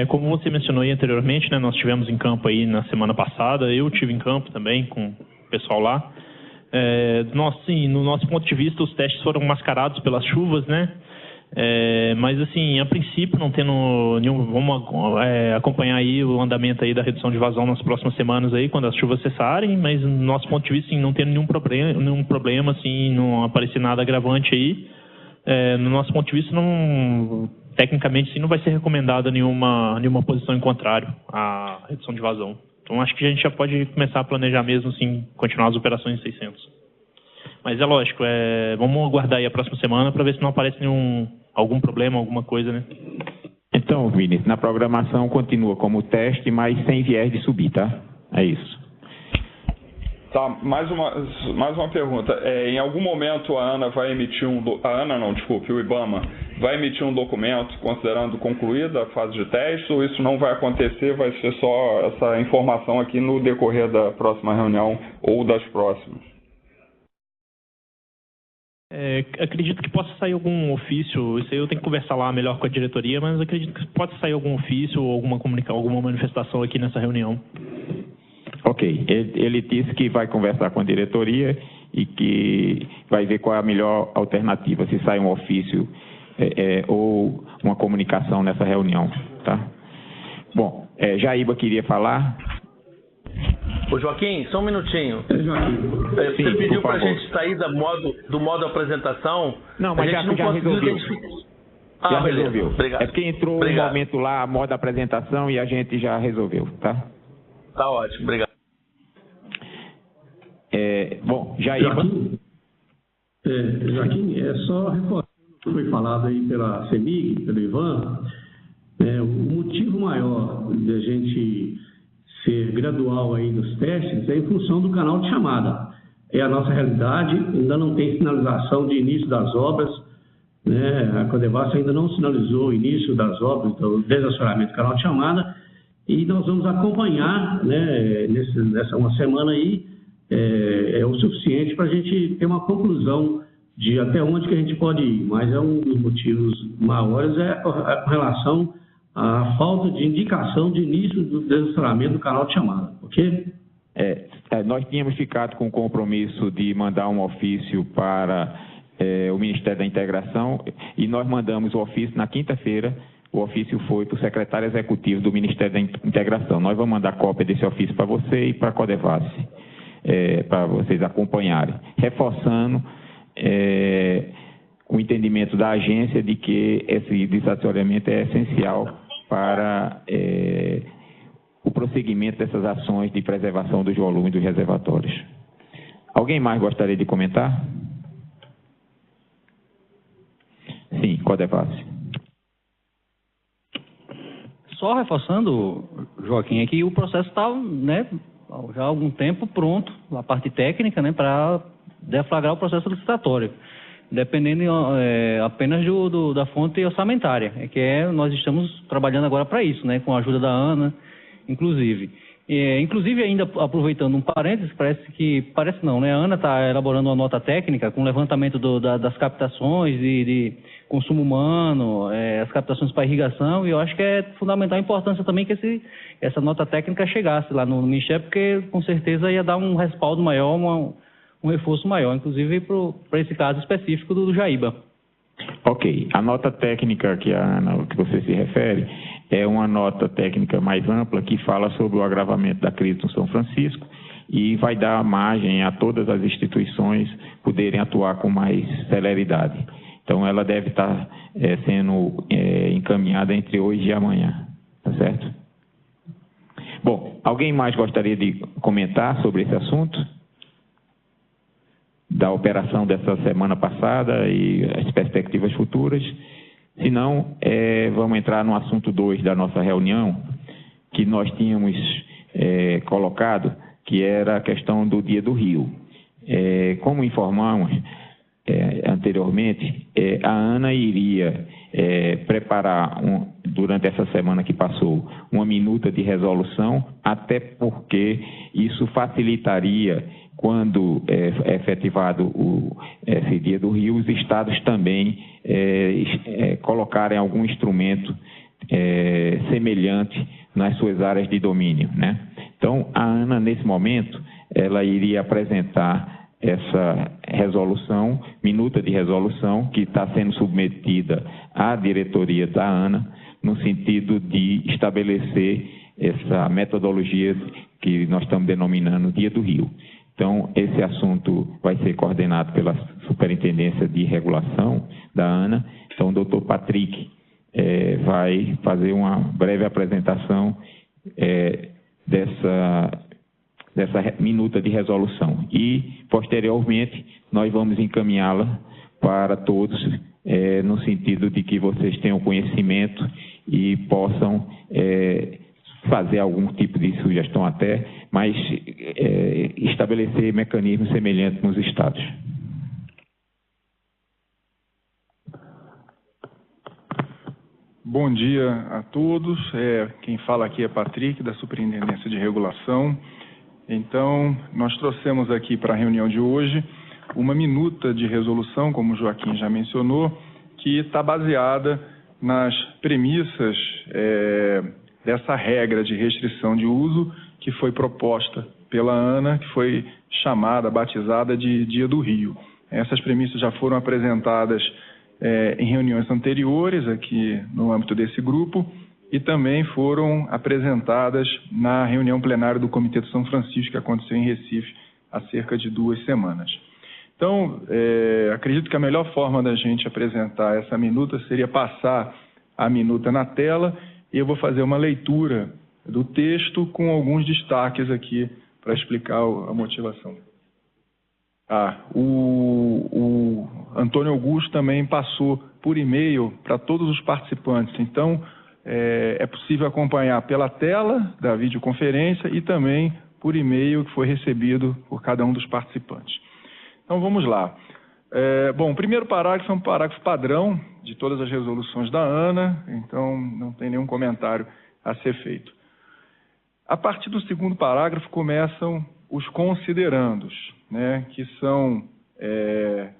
Q: Como você mencionou aí anteriormente, né, nós estivemos em campo aí na semana passada, eu estive em campo também com o pessoal lá. No nosso ponto de vista, os testes foram mascarados pelas chuvas, né? Mas assim, a princípio, não tendo nenhum, vamos acompanhar aí o andamento aí da redução de vazão nas próximas semanas aí, quando as chuvas cessarem, mas no nosso ponto de vista, sim, não tendo nenhum problema, assim, não aparecer nada agravante aí. No nosso ponto de vista, tecnicamente, sim, não vai ser recomendada nenhuma posição em contrário à redução de vazão. Então, acho que a gente já pode começar a planejar mesmo, sim, continuar as operações em 600. Mas é lógico, vamos aguardar aí a próxima semana para ver se não aparece algum problema, alguma coisa, né?
A: Então, Vinícius, na programação continua como teste, mas sem viés de subir, tá? É isso.
T: Tá, mais uma pergunta. Em algum momento a ANA vai emitir o IBAMA vai emitir um documento considerando concluída a fase de teste, ou isso não vai acontecer, vai ser só essa informação aqui no decorrer da próxima reunião ou das próximas?
Q: Acredito que possa sair algum ofício, isso aí eu tenho que conversar lá melhor com a diretoria, mas acredito que pode sair algum ofício ou alguma manifestação aqui nessa reunião.
A: Ok. Ele disse que vai conversar com a diretoria e que vai ver qual é a melhor alternativa, se sai um ofício ou uma comunicação nessa reunião, tá? Bom, Jaíba queria falar.
I: Ô Joaquim, só um minutinho.
A: Joaquim.
I: Você pediu para a gente sair do modo apresentação.
A: Não, mas já resolveu. Já resolveu.
I: Obrigado.
A: É porque entrou um momento lá, a modo apresentação, e a gente já resolveu, tá?
I: Tá ótimo, obrigado.
A: Bom, Jaíba.
R: Joaquim, só reforçando o que foi falado aí pela CEMIG, pelo Ivan, o motivo maior de a gente ser gradual aí nos testes é em função do canal de chamada. É a nossa realidade, ainda não tem sinalização de início das obras, né? A Codevasf ainda não sinalizou o início das obras, do desacionamento do canal de chamada, e nós vamos acompanhar, né, nessa uma semana aí, é o suficiente para a gente ter uma conclusão de até onde que a gente pode ir, mas é um dos motivos maiores com relação à falta de indicação de início do desacionamento do canal de chamada, ok?
A: Nós tínhamos ficado com o compromisso de mandar um ofício para o Ministério da Integração e nós mandamos o ofício na quinta-feira. O ofício foi para o secretário executivo do Ministério da Integração. Nós vamos mandar cópia desse ofício para você e para a Codevasf, para vocês acompanharem, reforçando o entendimento da agência de que esse desacionamento é essencial para o prosseguimento dessas ações de preservação dos volumes dos reservatórios. Alguém mais gostaria de comentar? Sim, Codevasf.
S: Só reforçando, Joaquim, é que o processo está, né, já há algum tempo pronto, a parte técnica, né, para deflagrar o processo licitatório, dependendo apenas da fonte orçamentária, nós estamos trabalhando agora para isso, né, com a ajuda da ANA, inclusive. Inclusive, ainda aproveitando um parênteses, parece não, né, a ANA está elaborando uma nota técnica com levantamento das captações de consumo humano, as captações para irrigação, e eu acho que é fundamental a importância também que essa nota técnica chegasse lá no Ministério, porque com certeza ia dar um respaldo maior, um reforço maior, inclusive para esse caso específico do Jaíba.
A: Ok. A nota técnica que você se refere é uma nota técnica mais ampla que fala sobre o agravamento da crise no São Francisco e vai dar margem a todas as instituições poderem atuar com mais celeridade. Então, ela deve estar sendo encaminhada entre hoje e amanhã, tá certo? Bom, alguém mais gostaria de comentar sobre esse assunto? Da operação dessa semana passada e as perspectivas futuras? Se não, vamos entrar no assunto 2 da nossa reunião, que nós tínhamos colocado, que era a questão do Dia do Rio. Como informamos anteriormente, a ANA iria preparar, durante essa semana que passou, uma minuta de resolução, até porque isso facilitaria, quando é efetivado esse Dia do Rio, os estados também colocarem algum instrumento semelhante nas suas áreas de domínio, né? Então, a ANA, nesse momento, ela iria apresentar essa resolução, minuta de resolução, que está sendo submetida à diretoria da ANA, no sentido de estabelecer essa metodologia que nós estamos denominando Dia do Rio. Então, esse assunto vai ser coordenado pela Superintendência de Regulação da ANA. Então, o doutor Patrick vai fazer uma breve apresentação dessa minuta de resolução. E, posteriormente, nós vamos encaminhá-la para todos, no sentido de que vocês tenham conhecimento e possam fazer algum tipo de sugestão até, mas estabelecer mecanismos semelhantes nos estados.
U: Bom dia a todos. Quem fala aqui é Patrick, da Superintendência de Regulação. Então, nós trouxemos aqui para a reunião de hoje uma minuta de resolução, como o Joaquim já mencionou, que está baseada nas premissas dessa regra de restrição de uso que foi proposta pela ANA, que foi batizada de Dia do Rio. Essas premissas já foram apresentadas em reuniões anteriores aqui no âmbito desse grupo e também foram apresentadas na reunião plenária do Comitê do São Francisco, que aconteceu em Recife há cerca de 2 semanas. Então, acredito que a melhor forma da gente apresentar essa minuta seria passar a minuta na tela e eu vou fazer uma leitura do texto com alguns destaques aqui para explicar a motivação. O Antônio Augusto também passou por e-mail para todos os participantes, então é possível acompanhar pela tela da videoconferência e também por e-mail que foi recebido por cada um dos participantes. Então vamos lá. O primeiro parágrafo é um parágrafo padrão de todas as resoluções da ANA, então não tem nenhum comentário a ser feito. A partir do segundo parágrafo começam os considerandos, né, que são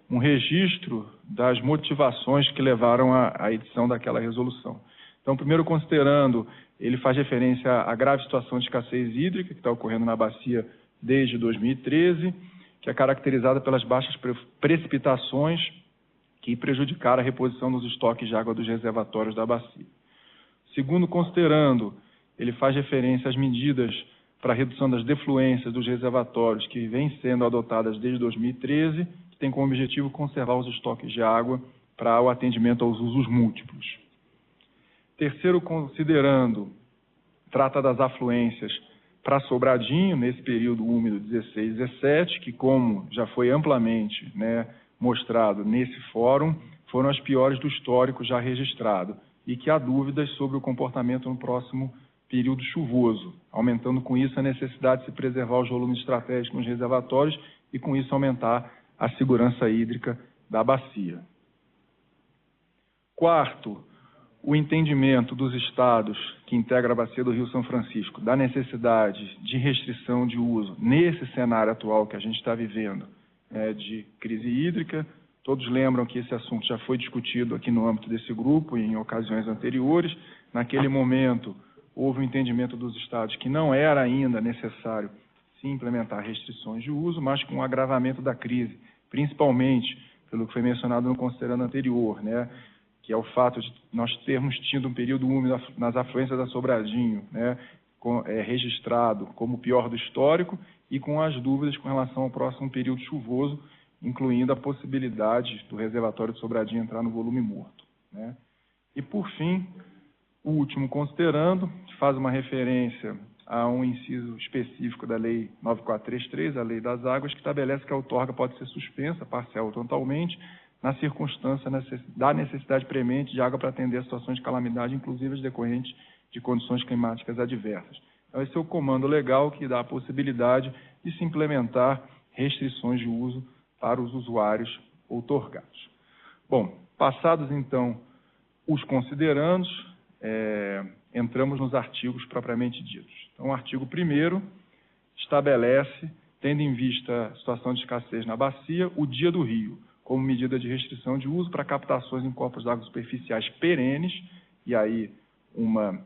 U: um registro das motivações que levaram à edição daquela resolução. Então, o primeiro considerando, ele faz referência à grave situação de escassez hídrica que está ocorrendo na bacia desde 2013, que é caracterizada pelas baixas precipitações que prejudicaram a reposição dos estoques de água dos reservatórios da bacia. Segundo considerando, ele faz referência às medidas para a redução das defluências dos reservatórios que vêm sendo adotadas desde 2013, que tem como objetivo conservar os estoques de água para o atendimento aos usos múltiplos. Terceiro considerando, trata das afluências para Sobradinho, nesse período úmido 16 e 17, que, como já foi amplamente mostrado nesse fórum, foram as piores do histórico já registrado e que há dúvidas sobre o comportamento no próximo período chuvoso, aumentando com isso a necessidade de se preservar os volumes estratégicos nos reservatórios e, com isso, aumentar a segurança hídrica da bacia. Quarto, o entendimento dos estados que integram a bacia do Rio São Francisco da necessidade de restrição de uso nesse cenário atual que a gente está vivendo de crise hídrica. Todos lembram que esse assunto já foi discutido aqui no âmbito desse grupo e em ocasiões anteriores. Naquele momento, houve um entendimento dos estados que não era ainda necessário se implementar restrições de uso, mas com o agravamento da crise, principalmente pelo que foi mencionado no considerando anterior, que é o fato de nós termos tido um período úmido nas afluências da Sobradinho, registrado como o pior do histórico e com as dúvidas com relação ao próximo período chuvoso, incluindo a possibilidade do reservatório de Sobradinho entrar no volume morto. E, por fim, o último considerando, que faz uma referência a um inciso específico da Lei 9433, a Lei das Águas, que estabelece que a outorga pode ser suspensa, parcial ou totalmente, na circunstância da necessidade premente de água para atender a situações de calamidade, inclusive as decorrentes de condições climáticas adversas. Então, esse é o comando legal que dá a possibilidade de se implementar restrições de uso para os usuários outorgados. Bom, passados, então, os considerandos, entramos nos artigos propriamente ditos. Então, o artigo 1º estabelece, tendo em vista a situação de escassez na bacia, o Dia do Rio, como medida de restrição de uso para captações em corpos d'água superficiais perenes, e aí uma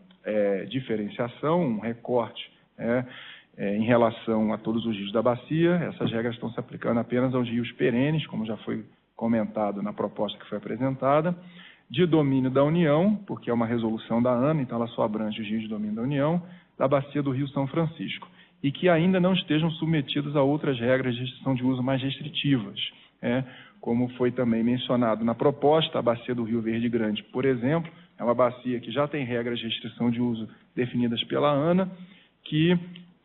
U: diferenciação, um recorte em relação a todos os rios da bacia. Essas regras estão se aplicando apenas aos rios perenes, como já foi comentado na proposta que foi apresentada, de domínio da União, porque é uma resolução da ANA, então ela só abrange os rios de domínio da União, da bacia do Rio São Francisco, e que ainda não estejam submetidos a outras regras de restrição de uso mais restritivas, como foi também mencionado na proposta. A bacia do Rio Verde Grande, por exemplo, é uma bacia que já tem regras de restrição de uso definidas pela ANA, que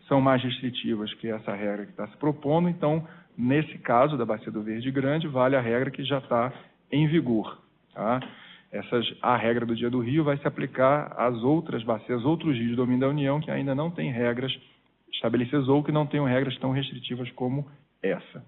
U: são mais restritivas que essa regra que está se propondo. Então, nesse caso da bacia do Verde Grande, vale a regra que já está em vigor. A regra do Dia do Rio vai se aplicar às outras bacias, outros rios de domínio da União que ainda não têm regras estabelecidas ou que não tenham regras tão restritivas como essa.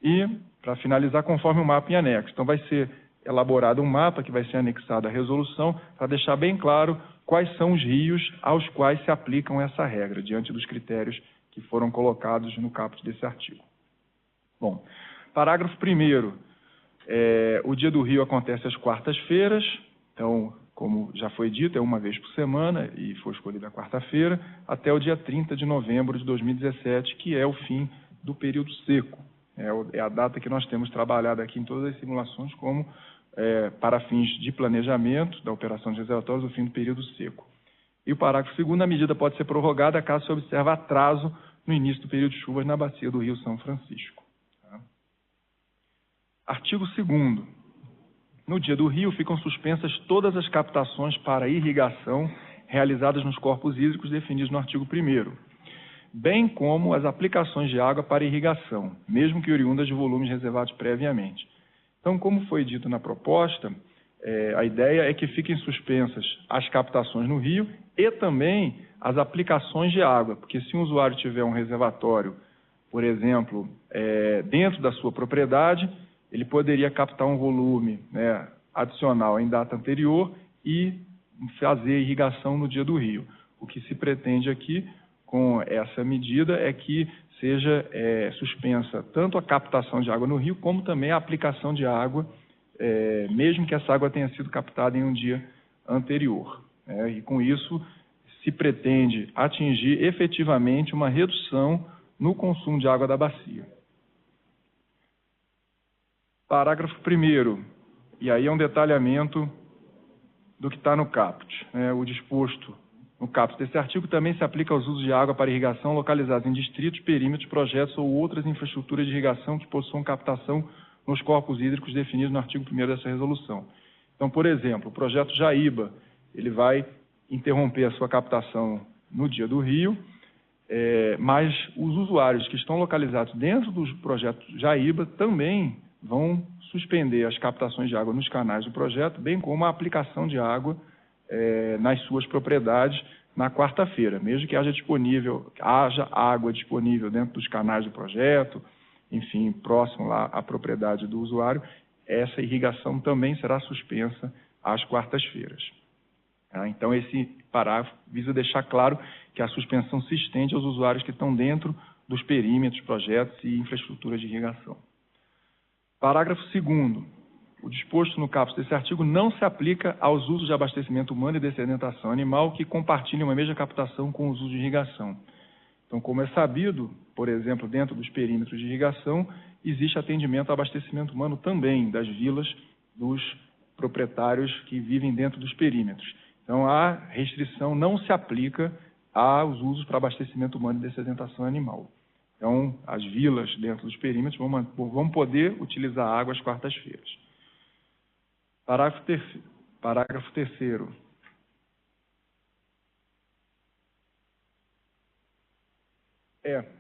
U: E, para finalizar, conforme o mapa em anexo. Então, vai ser elaborado um mapa que vai ser anexado à resolução para deixar bem claro quais são os rios aos quais se aplicam essa regra, diante dos critérios que foram colocados no caput desse artigo. Bom, parágrafo 1º. O Dia do Rio acontece às quartas-feiras, então como já foi dito, é uma vez por semana e foi escolhida a quarta-feira, até o dia 30 de novembro de 2017, que é o fim do período seco. É a data que nós temos trabalhado aqui em todas as simulações como para fins de planejamento da operação de reservatórios, o fim do período seco. E o parágrafo 2º, a medida pode ser prorrogada caso se observe atraso no início do período de chuvas na bacia do Rio São Francisco. Tá? Artigo 2º. No dia do rio ficam suspensas todas as captações para irrigação realizadas nos corpos hídricos definidos no artigo 1º, bem como as aplicações de água para irrigação, mesmo que oriundas de volumes reservados previamente. Então, como foi dito na proposta, a ideia é que fiquem suspensas as captações no rio e também as aplicações de água, porque se um usuário tiver um reservatório, por exemplo, dentro da sua propriedade, ele poderia captar um volume adicional em data anterior e fazer irrigação no dia do rio. O que se pretende aqui, com essa medida, é que seja suspensa tanto a captação de água no rio, como também a aplicação de água, mesmo que essa água tenha sido captada em um dia anterior. E com isso, se pretende atingir efetivamente uma redução no consumo de água da bacia. Parágrafo 1º, e aí é um detalhamento do que está no caput. O disposto no caput desse artigo também se aplica aos usos de água para irrigação localizados em distritos, perímetros, projetos ou outras infraestruturas de irrigação que possuam captação nos corpos hídricos definidos no artigo 1º dessa resolução. Então, por exemplo, o projeto Jaíba, ele vai interromper a sua captação no dia do rio, mas os usuários que estão localizados dentro do projeto Jaíba também vão suspender as captações de água nos canais do projeto, bem como a aplicação de água nas suas propriedades na quarta-feira, mesmo que haja água disponível dentro dos canais do projeto, enfim, próximo lá à propriedade do usuário, essa irrigação também será suspensa às quartas-feiras. Então, esse parágrafo visa deixar claro que a suspensão se estende aos usuários que estão dentro dos perímetros, projetos e infraestruturas de irrigação. Parágrafo 2º. O disposto no caput desse artigo não se aplica aos usos de abastecimento humano e dessedentação animal que compartilham a mesma captação com os usos de irrigação. Então, como é sabido, por exemplo, dentro dos perímetros de irrigação, existe atendimento ao abastecimento humano também das vilas dos proprietários que vivem dentro dos perímetros. Então, a restrição não se aplica aos usos para abastecimento humano e dessedentação animal. Então, as vilas dentro dos perímetros vão poder utilizar água às quartas-feiras. Parágrafo 3º.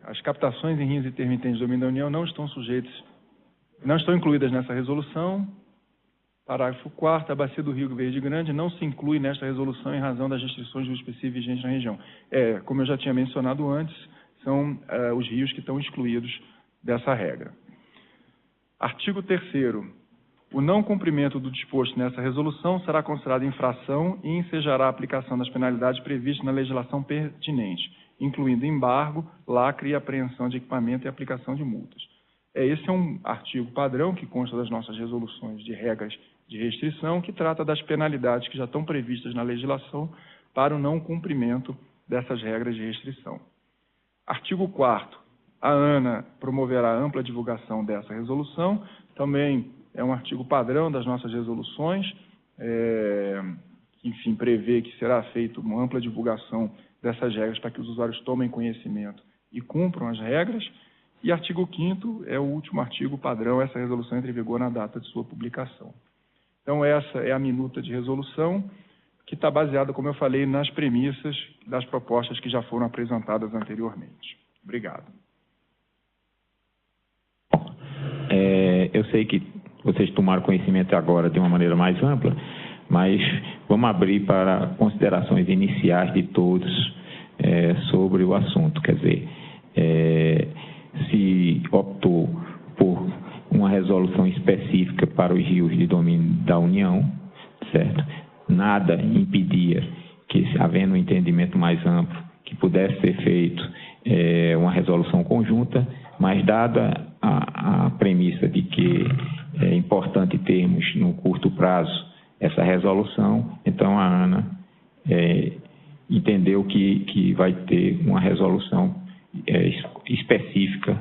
U: As captações em rios intermitentes do domínio da União não estão incluídas nessa resolução. Parágrafo 4º, a bacia do Rio Verde Grande não se inclui nesta resolução em razão das restrições de uso específico vigentes na região. Como eu já tinha mencionado antes, são os rios que estão excluídos dessa regra. Artigo 3º. O não cumprimento do disposto nessa resolução será considerado infração e ensejará a aplicação das penalidades previstas na legislação pertinente, incluindo embargo, lacre e apreensão de equipamento e aplicação de multas. Esse é um artigo padrão que consta das nossas resoluções de regras de restrição, que trata das penalidades que já estão previstas na legislação para o não cumprimento dessas regras de restrição. Artigo 4º. A ANA promoverá ampla divulgação dessa resolução. Também é um artigo padrão das nossas resoluções, que, enfim, prevê que será feita uma ampla divulgação dessas regras para que os usuários tomem conhecimento e cumpram as regras. E artigo 5º é o último artigo padrão, essa resolução entra em vigor na data de sua publicação. Então, essa é a minuta de resolução, que está baseada, como eu falei, nas premissas das propostas que já foram apresentadas anteriormente. Obrigado.
A: Eu sei que vocês tomaram conhecimento agora de uma maneira mais ampla, mas vamos abrir para considerações iniciais de todos sobre o assunto. Quer dizer, se optou por uma resolução específica para os rios de domínio da União, certo? Nada impedia que, havendo um entendimento mais amplo, que pudesse ser feito uma resolução conjunta, mas dada a premissa de que é importante termos, no curto prazo, essa resolução. Então, a ANA entendeu que vai ter uma resolução específica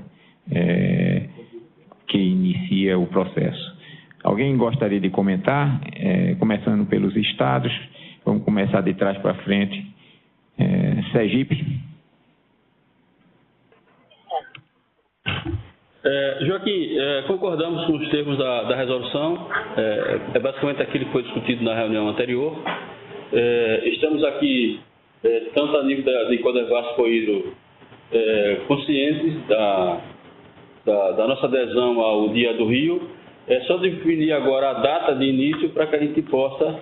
A: que inicia o processo. Alguém gostaria de comentar? Começando pelos estados, vamos começar de trás para frente. Sergipe.
L: Joaquim, concordamos com os termos da resolução, é basicamente aquilo que foi discutido na reunião anterior. Estamos aqui, tanto a nível de Codevasf Cohidro, conscientes da nossa adesão ao Dia do Rio. É só definir agora a data de início para que a gente possa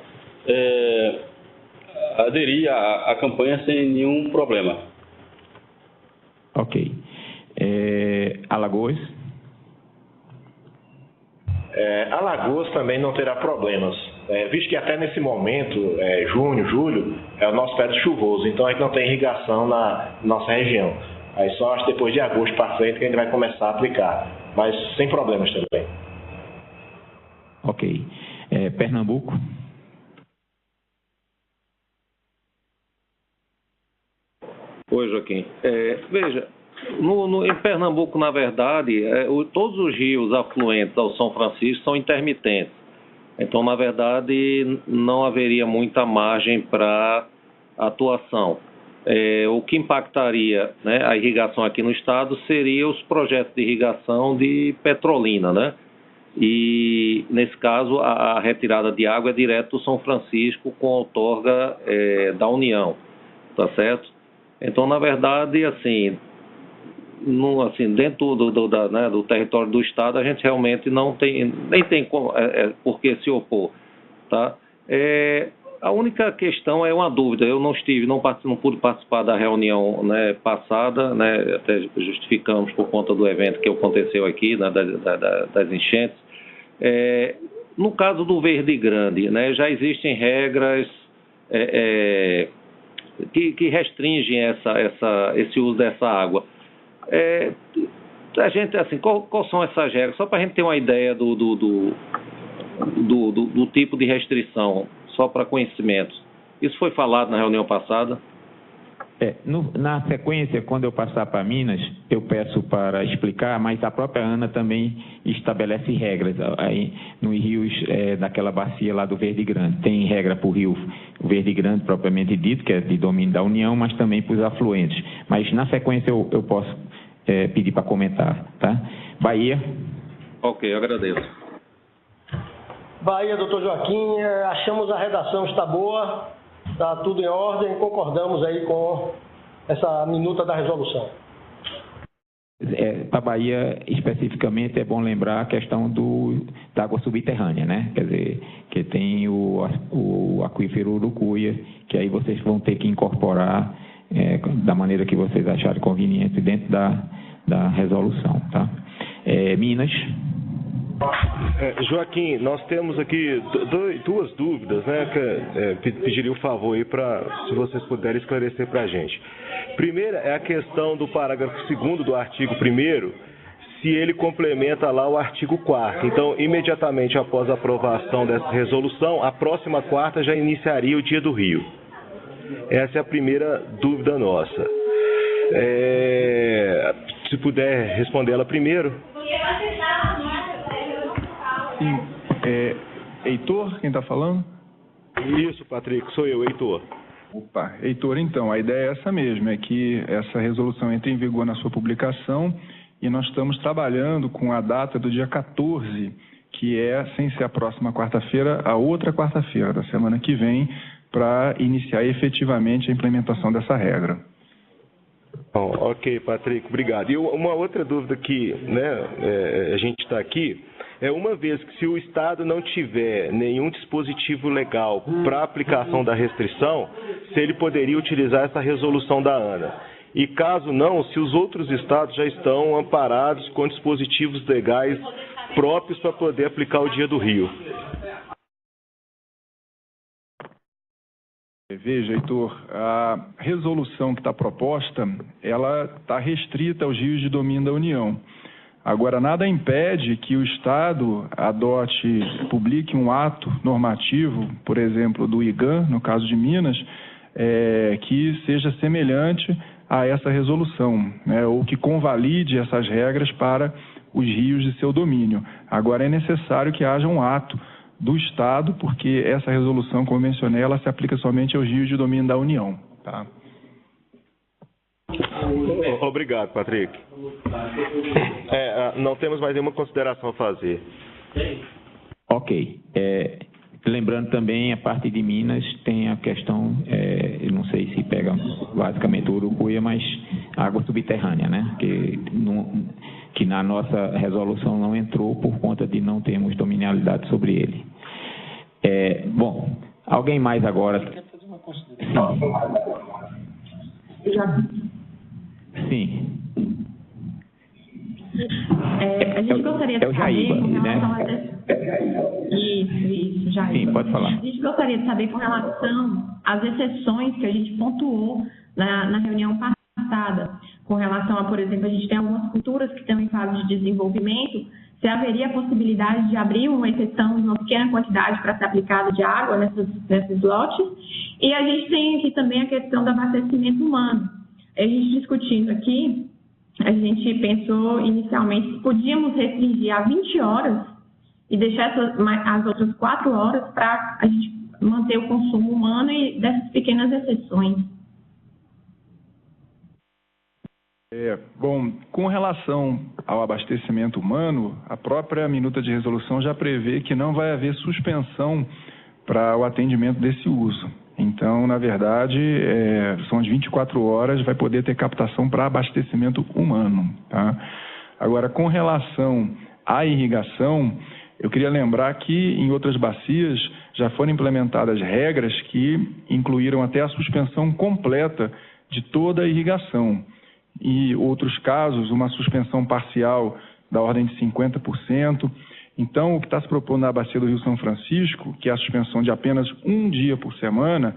L: aderir à campanha sem nenhum problema.
A: Ok. Alagoas?
C: Alagoas também não terá problemas, visto que até nesse momento, junho, julho, é o nosso período chuvoso, então a gente não tem irrigação na nossa região. Aí só acho depois de agosto para frente que a gente vai começar a aplicar, mas sem problemas também.
A: Ok. Pernambuco?
X: Oi, Joaquim. Veja, em Pernambuco, na verdade, todos os rios afluentes ao São Francisco são intermitentes. Então, na verdade, não haveria muita margem para atuação. O que impactaria, né, a irrigação aqui no estado seria os projetos de irrigação de Petrolina, né? E, nesse caso, a retirada de água é direto do São Francisco com outorga da União, tá certo? Então, na verdade, assim, dentro do território do estado, a gente realmente nem tem por que se opor, tá? A única questão é uma dúvida. Eu não pude participar da reunião, né, passada, né, até justificamos por conta do evento que aconteceu aqui, né, das enchentes. No caso do Verde Grande, né, já existem regras que restringem esse uso dessa água. A gente, assim, quais são essas regras? Só para a gente ter uma ideia do tipo de restrição, só para conhecimento. Isso foi falado na reunião passada?
A: Na sequência, quando eu passar para Minas, eu peço para explicar, mas a própria ANA também estabelece regras aí nos rios daquela bacia lá do Verde Grande. Tem regra para o rio Verde Grande, propriamente dito, que é de domínio da União, mas também para os afluentes. Mas na sequência eu posso pedir para comentar, tá? Bahia.
X: Ok, eu agradeço.
D: Bahia, doutor Joaquim, achamos a redação está boa, está tudo em ordem, concordamos aí com essa minuta da resolução.
A: Para a Bahia, especificamente, é bom lembrar a questão da água subterrânea, né? Quer dizer, que tem o aquífero Urucuia, que aí vocês vão ter que incorporar da maneira que vocês acharem conveniente dentro da resolução, tá? Minas.
O: Joaquim, nós temos aqui duas dúvidas, né, que pediria o favor aí se vocês puderem esclarecer para a gente. Primeira é a questão do parágrafo 2º do artigo 1º, se ele complementa lá o artigo 4º. Então, imediatamente após a aprovação dessa resolução, a próxima quarta já iniciaria o Dia do Rio. Essa é a primeira dúvida nossa. Se puder responder ela primeiro.
U: Sim. Heitor, quem está falando?
O: Isso, Patrick, sou eu, Heitor.
U: Opa, Heitor, então, a ideia é essa mesmo, é que essa resolução entre em vigor na sua publicação e nós estamos trabalhando com a data do dia 14, que é, sem ser a próxima quarta-feira, a outra quarta-feira da semana que vem, para iniciar efetivamente a implementação dessa regra.
O: Bom, ok, Patrick, obrigado. E uma outra dúvida que, né, a gente está aqui, uma vez que se o Estado não tiver nenhum dispositivo legal para aplicação da restrição, se ele poderia utilizar essa resolução da ANA. E caso não, se os outros estados já estão amparados com dispositivos legais próprios para poder aplicar o Dia do Rio.
U: Veja, Heitor, a resolução que está proposta, ela está restrita aos rios de domínio da União. Agora, nada impede que o Estado publique um ato normativo, por exemplo, do IGAM, no caso de Minas, que seja semelhante a essa resolução, né, ou que convalide essas regras para os rios de seu domínio. Agora, é necessário que haja um ato do Estado, porque essa resolução, como mencionei, ela se aplica somente aos rios de domínio da União. Tá?
O: Obrigado, Patrick. Não temos mais nenhuma consideração a fazer.
A: Ok. Lembrando também, a parte de Minas tem a questão, eu não sei se pega basicamente o Urucuia, mas água subterrânea, né? Que na nossa resolução não entrou por conta de não termos dominialidade sobre ele. Bom, alguém mais agora?
G: Quer fazer uma consideração?
A: Sim.
M: A gente gostaria de saber com relação a... Isso, Jair.
A: Sim, pode falar.
M: A gente gostaria de saber com relação às exceções que a gente pontuou na reunião passada, com relação a, por exemplo, a gente tem algumas culturas que estão em fase de desenvolvimento, se haveria a possibilidade de abrir uma exceção de uma pequena quantidade para ser aplicada de água nesses lotes. E a gente tem aqui também a questão do abastecimento humano. A gente discutindo aqui, a gente pensou inicialmente que podíamos restringir a 20 horas e deixar as outras 4 horas para a gente manter o consumo humano e dessas pequenas exceções.
U: Bom, com relação ao abastecimento humano, a própria minuta de resolução já prevê que não vai haver suspensão para o atendimento desse uso. Então, na verdade, são as 24 horas, vai poder ter captação para abastecimento humano. Tá? Agora, com relação à irrigação, eu queria lembrar que em outras bacias já foram implementadas regras que incluíram até a suspensão completa de toda a irrigação. E outros casos, uma suspensão parcial da ordem de 50%. Então, o que está se propondo na bacia do Rio São Francisco, que é a suspensão de apenas um dia por semana,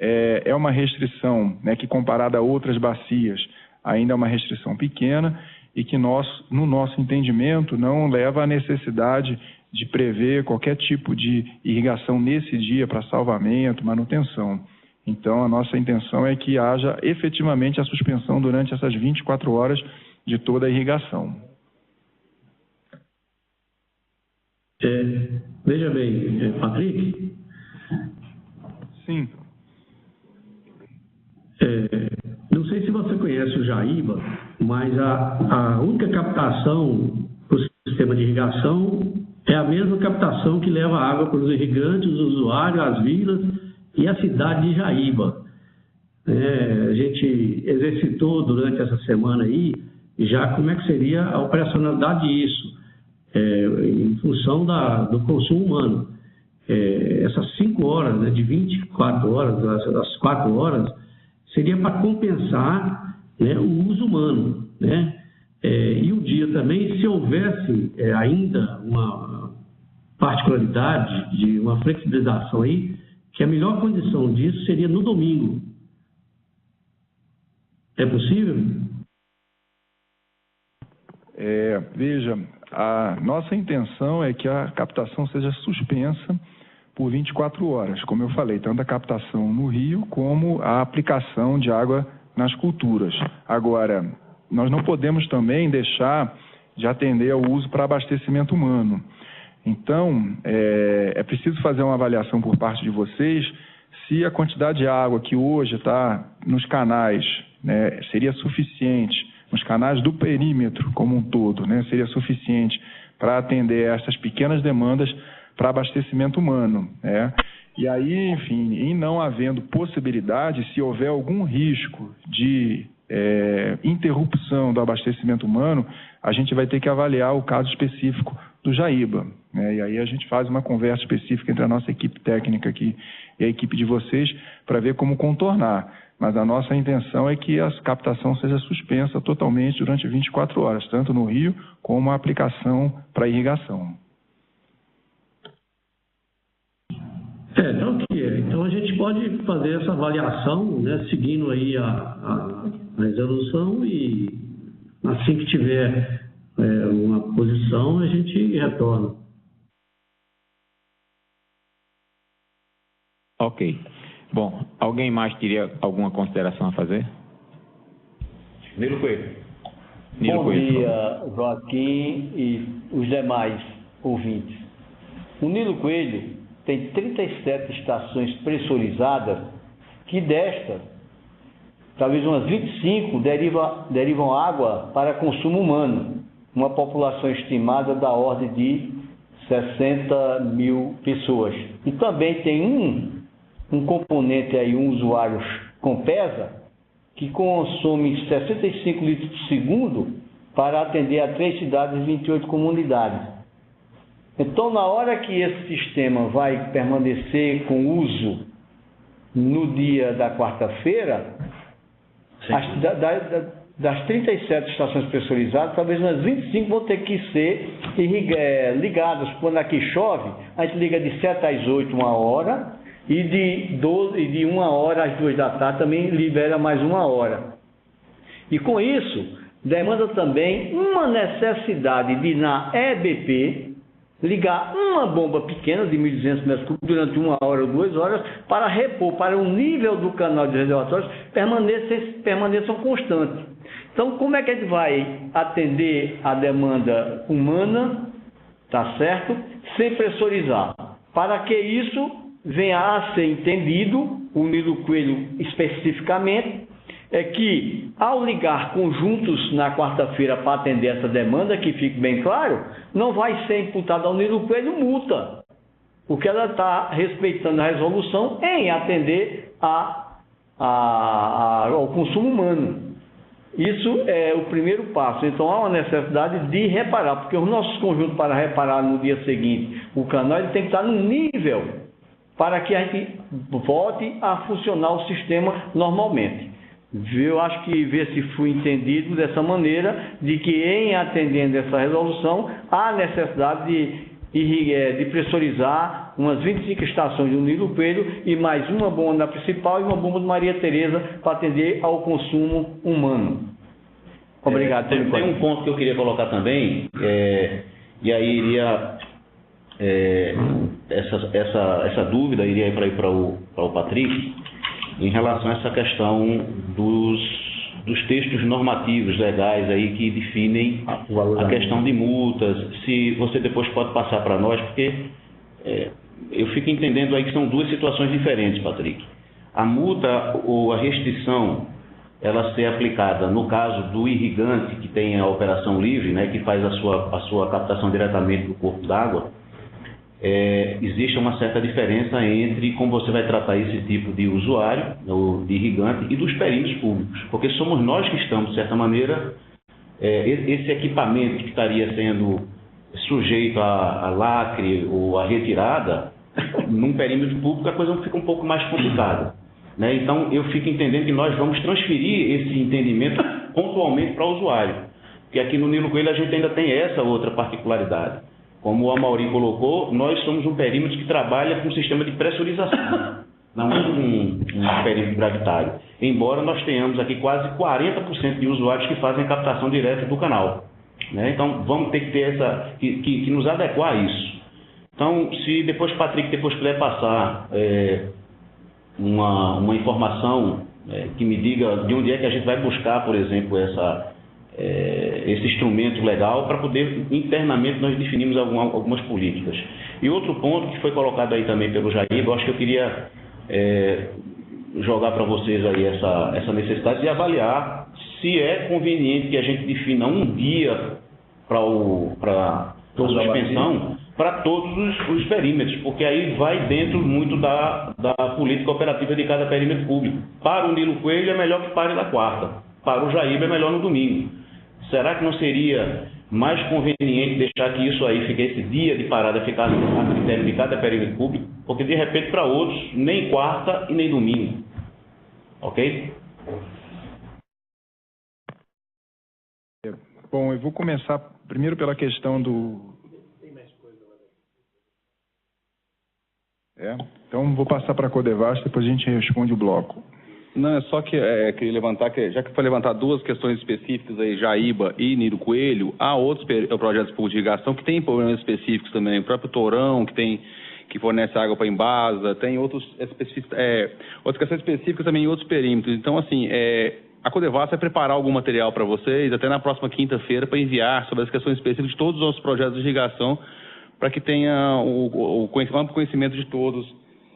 U: é uma restrição, né, que comparada a outras bacias ainda é uma restrição pequena e que no nosso entendimento não leva à necessidade de prever qualquer tipo de irrigação nesse dia para salvamento, manutenção. Então, a nossa intenção é que haja efetivamente a suspensão durante essas 24 horas de toda a irrigação.
R: Veja bem, Patrick.
U: Sim.
R: Não sei se você conhece o Jaíba, mas a única captação para o sistema de irrigação é a mesma captação que leva água para os irrigantes, os usuários, as vilas e a cidade de Jaíba. A gente exercitou durante essa semana aí já como é que seria a operacionalidade disso, em função do consumo humano. Essas 5 horas, né, de 24 horas, as 4 horas, seria para compensar, né, o uso humano. Né? E o dia também, se houvesse ainda uma particularidade de uma flexibilização aí, que a melhor condição disso seria no domingo. É possível?
U: Veja, a nossa intenção é que a captação seja suspensa por 24 horas, como eu falei, tanto a captação no rio como a aplicação de água nas culturas. Agora, nós não podemos também deixar de atender ao uso para abastecimento humano. Então, é preciso fazer uma avaliação por parte de vocês se a quantidade de água que hoje está nos canais, né, seria suficiente, nos canais do perímetro como um todo, né, seria suficiente para atender essas pequenas demandas para abastecimento humano. Né? E aí, enfim, em não havendo possibilidade, se houver algum risco de interrupção do abastecimento humano, a gente vai ter que avaliar o caso específico do Jaíba. Né? E aí a gente faz uma conversa específica entre a nossa equipe técnica aqui e a equipe de vocês para ver como contornar. Mas a nossa intenção é que a captação seja suspensa totalmente durante 24 horas, tanto no rio como a aplicação para irrigação.
R: Então a gente pode fazer essa avaliação, né, seguindo aí a resolução, e assim que tiver uma posição, a gente retorna.
A: Ok. Bom, alguém mais teria alguma consideração a fazer?
G: Nilo Coelho.
A: Nilo
G: Bom
A: Coelho.
G: dia, Joaquim e os demais ouvintes. O Nilo Coelho tem 37 estações pressurizadas, que destas, talvez umas 25 derivam água para consumo humano, uma população estimada da ordem de 60 mil pessoas. E também tem um componente aí, um usuário com PESA, que consome 65 litros por segundo para atender a 3 cidades e 28 comunidades. Então, na hora que esse sistema vai permanecer com uso no dia da quarta-feira, das 37 estações pressurizadas, talvez umas 25 vão ter que ser ligadas. Quando aqui chove, a gente liga de 7 às 8, 1 hora, e de 1 hora às 2 da tarde também libera mais 1 hora. E com isso, demanda também uma necessidade de, na EBP, ligar uma bomba pequena de 1.200 metros cúbicos durante 1 hora ou 2 horas para repor, para o nível do canal de reservatórios permaneçam constantes. Então, como é que a gente vai atender a demanda humana, tá certo, sem pressurizar? Para que isso venha a ser entendido, o Nilo Coelho especificamente, é que ao ligar conjuntos na quarta-feira para atender essa demanda, que fique bem claro, não vai ser imputada ao Nilo Coelho multa, porque ela está respeitando a resolução em atender ao consumo humano. Isso é o primeiro passo. Então há uma necessidade de reparar, porque os nossos conjuntos para reparar no dia seguinte o canal ele tem que estar no nível para que a gente volte a funcionar o sistema normalmente. Eu acho que ver se fui entendido dessa maneira, de que em atendendo essa resolução, há necessidade de pressurizar umas 25 estações do Nilo Coelho e mais uma bomba na principal e uma bomba de Maria Tereza para atender ao consumo humano. Obrigado. Tem um ponto que eu queria colocar também, e aí iria... essa dúvida iria para o Patrick em relação a essa questão dos textos normativos legais aí que definem a questão de multas. Se você depois pode passar para nós, porque eu fico entendendo aí que são duas situações diferentes, Patrick. A multa ou a restrição, ela ser aplicada no caso do irrigante que tem a operação livre, né, que faz a sua captação diretamente do corpo d'água. Existe uma certa diferença entre como você vai tratar esse tipo de usuário, ou de irrigante, e dos perímetros públicos, porque somos nós que estamos, de certa maneira, esse equipamento que estaria sendo sujeito a lacre ou a retirada, num perímetro público a coisa fica um pouco mais complicada, né? Então eu fico entendendo que nós vamos transferir esse entendimento pontualmente para o usuário, porque aqui no Nilo Coelho a gente ainda tem essa outra particularidade. Como o Amaury colocou, nós somos um perímetro que trabalha com um sistema de pressurização, não é um perímetro gravitário. Embora nós tenhamos aqui quase 40% de usuários que fazem captação direta do canal, né? Então vamos ter que ter que nos adequar a isso. Então, se depois o Patrick puder passar uma informação que me diga de onde é que a gente vai buscar, por exemplo, esse instrumento legal para poder, internamente, nós definirmos algumas políticas. E outro ponto que foi colocado aí também pelo Jair, eu acho que eu queria jogar para vocês aí essa necessidade de avaliar se é conveniente que a gente defina um dia para a suspensão para todos os perímetros, porque aí vai dentro muito da política operativa de cada perímetro público. Para o Nilo Coelho é melhor que pare na quarta, para o Jaíba é melhor no domingo. Será que não seria mais conveniente deixar que isso aí fique, esse dia de parada ficar a critério de cada perímetro público? Porque de repente para outros nem quarta e nem domingo. Ok?
U: Bom, eu vou começar primeiro pela questão então vou passar para a Codevasf, depois a gente responde o bloco.
E: Não, é só que queria levantar, já que foi levantar duas questões específicas aí, Jaíba e Nilo Coelho, há outros projetos públicos de irrigação que têm problemas específicos também. O próprio Tourão, que fornece água para Embasa, tem outras questões específicas também em outros perímetros. Então, assim, a Codevasf vai preparar algum material para vocês, até na próxima quinta-feira, para enviar sobre as questões específicas de todos os nossos projetos de irrigação, para que tenha o amplo conhecimento de todos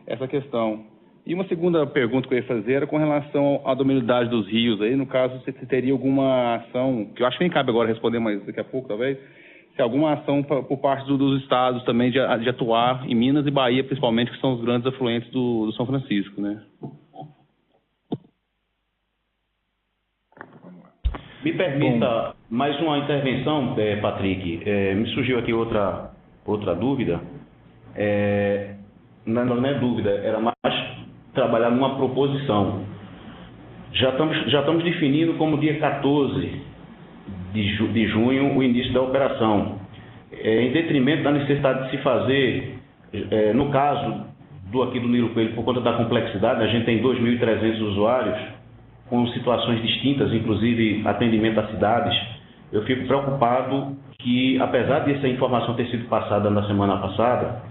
E: essa questão. E uma segunda pergunta que eu ia fazer era com relação à dominidade dos rios. Aí, no caso, se teria alguma ação, que eu acho que nem cabe agora responder, mas daqui a pouco, talvez, se alguma ação por parte dos estados também de atuar em Minas e Bahia, principalmente, que são os grandes afluentes do São Francisco, né?
G: Me permita mais uma intervenção, Patrick. Me surgiu aqui outra dúvida. Não é dúvida, era mais trabalhar numa proposição. Já estamos definindo como dia 14 de junho o início da operação. Em detrimento da necessidade de se fazer, no caso aqui do Nilo Coelho, por conta da complexidade, a gente tem 2.300 usuários com situações distintas, inclusive atendimento a cidades. Eu fico preocupado que, apesar dessa informação ter sido passada na semana passada,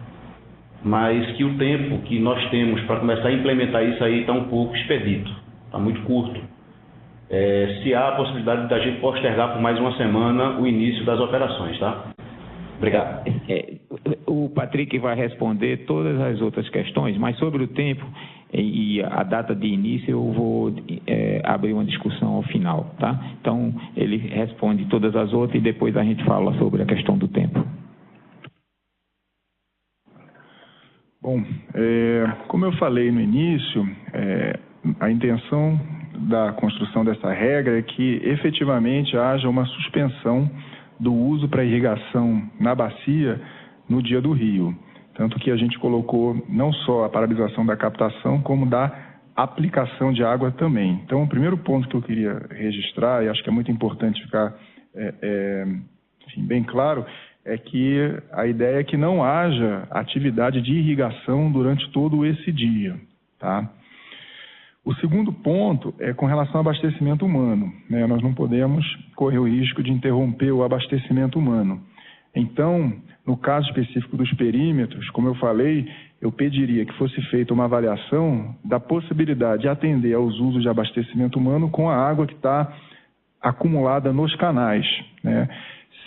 G: mas que o tempo que nós temos para começar a implementar isso aí está um pouco expedito, está muito curto. Se há a possibilidade da gente postergar por mais uma semana o início das operações, tá? Obrigado.
A: O Patrick vai responder todas as outras questões, mas sobre o tempo e a data de início eu vou abrir uma discussão ao final, tá? Então, ele responde todas as outras e depois a gente fala sobre a questão do tempo.
U: Bom, como eu falei no início, a intenção da construção dessa regra é que efetivamente haja uma suspensão do uso para irrigação na bacia no dia do rio. Tanto que a gente colocou não só a paralisação da captação, como da aplicação de água também. Então, o primeiro ponto que eu queria registrar, e acho que é muito importante ficar bem claro, é que a ideia é que não haja atividade de irrigação durante todo esse dia, tá? O segundo ponto é com relação ao abastecimento humano, né? Nós não podemos correr o risco de interromper o abastecimento humano. Então, no caso específico dos perímetros, como eu falei, eu pediria que fosse feita uma avaliação da possibilidade de atender aos usos de abastecimento humano com a água que está acumulada nos canais, né?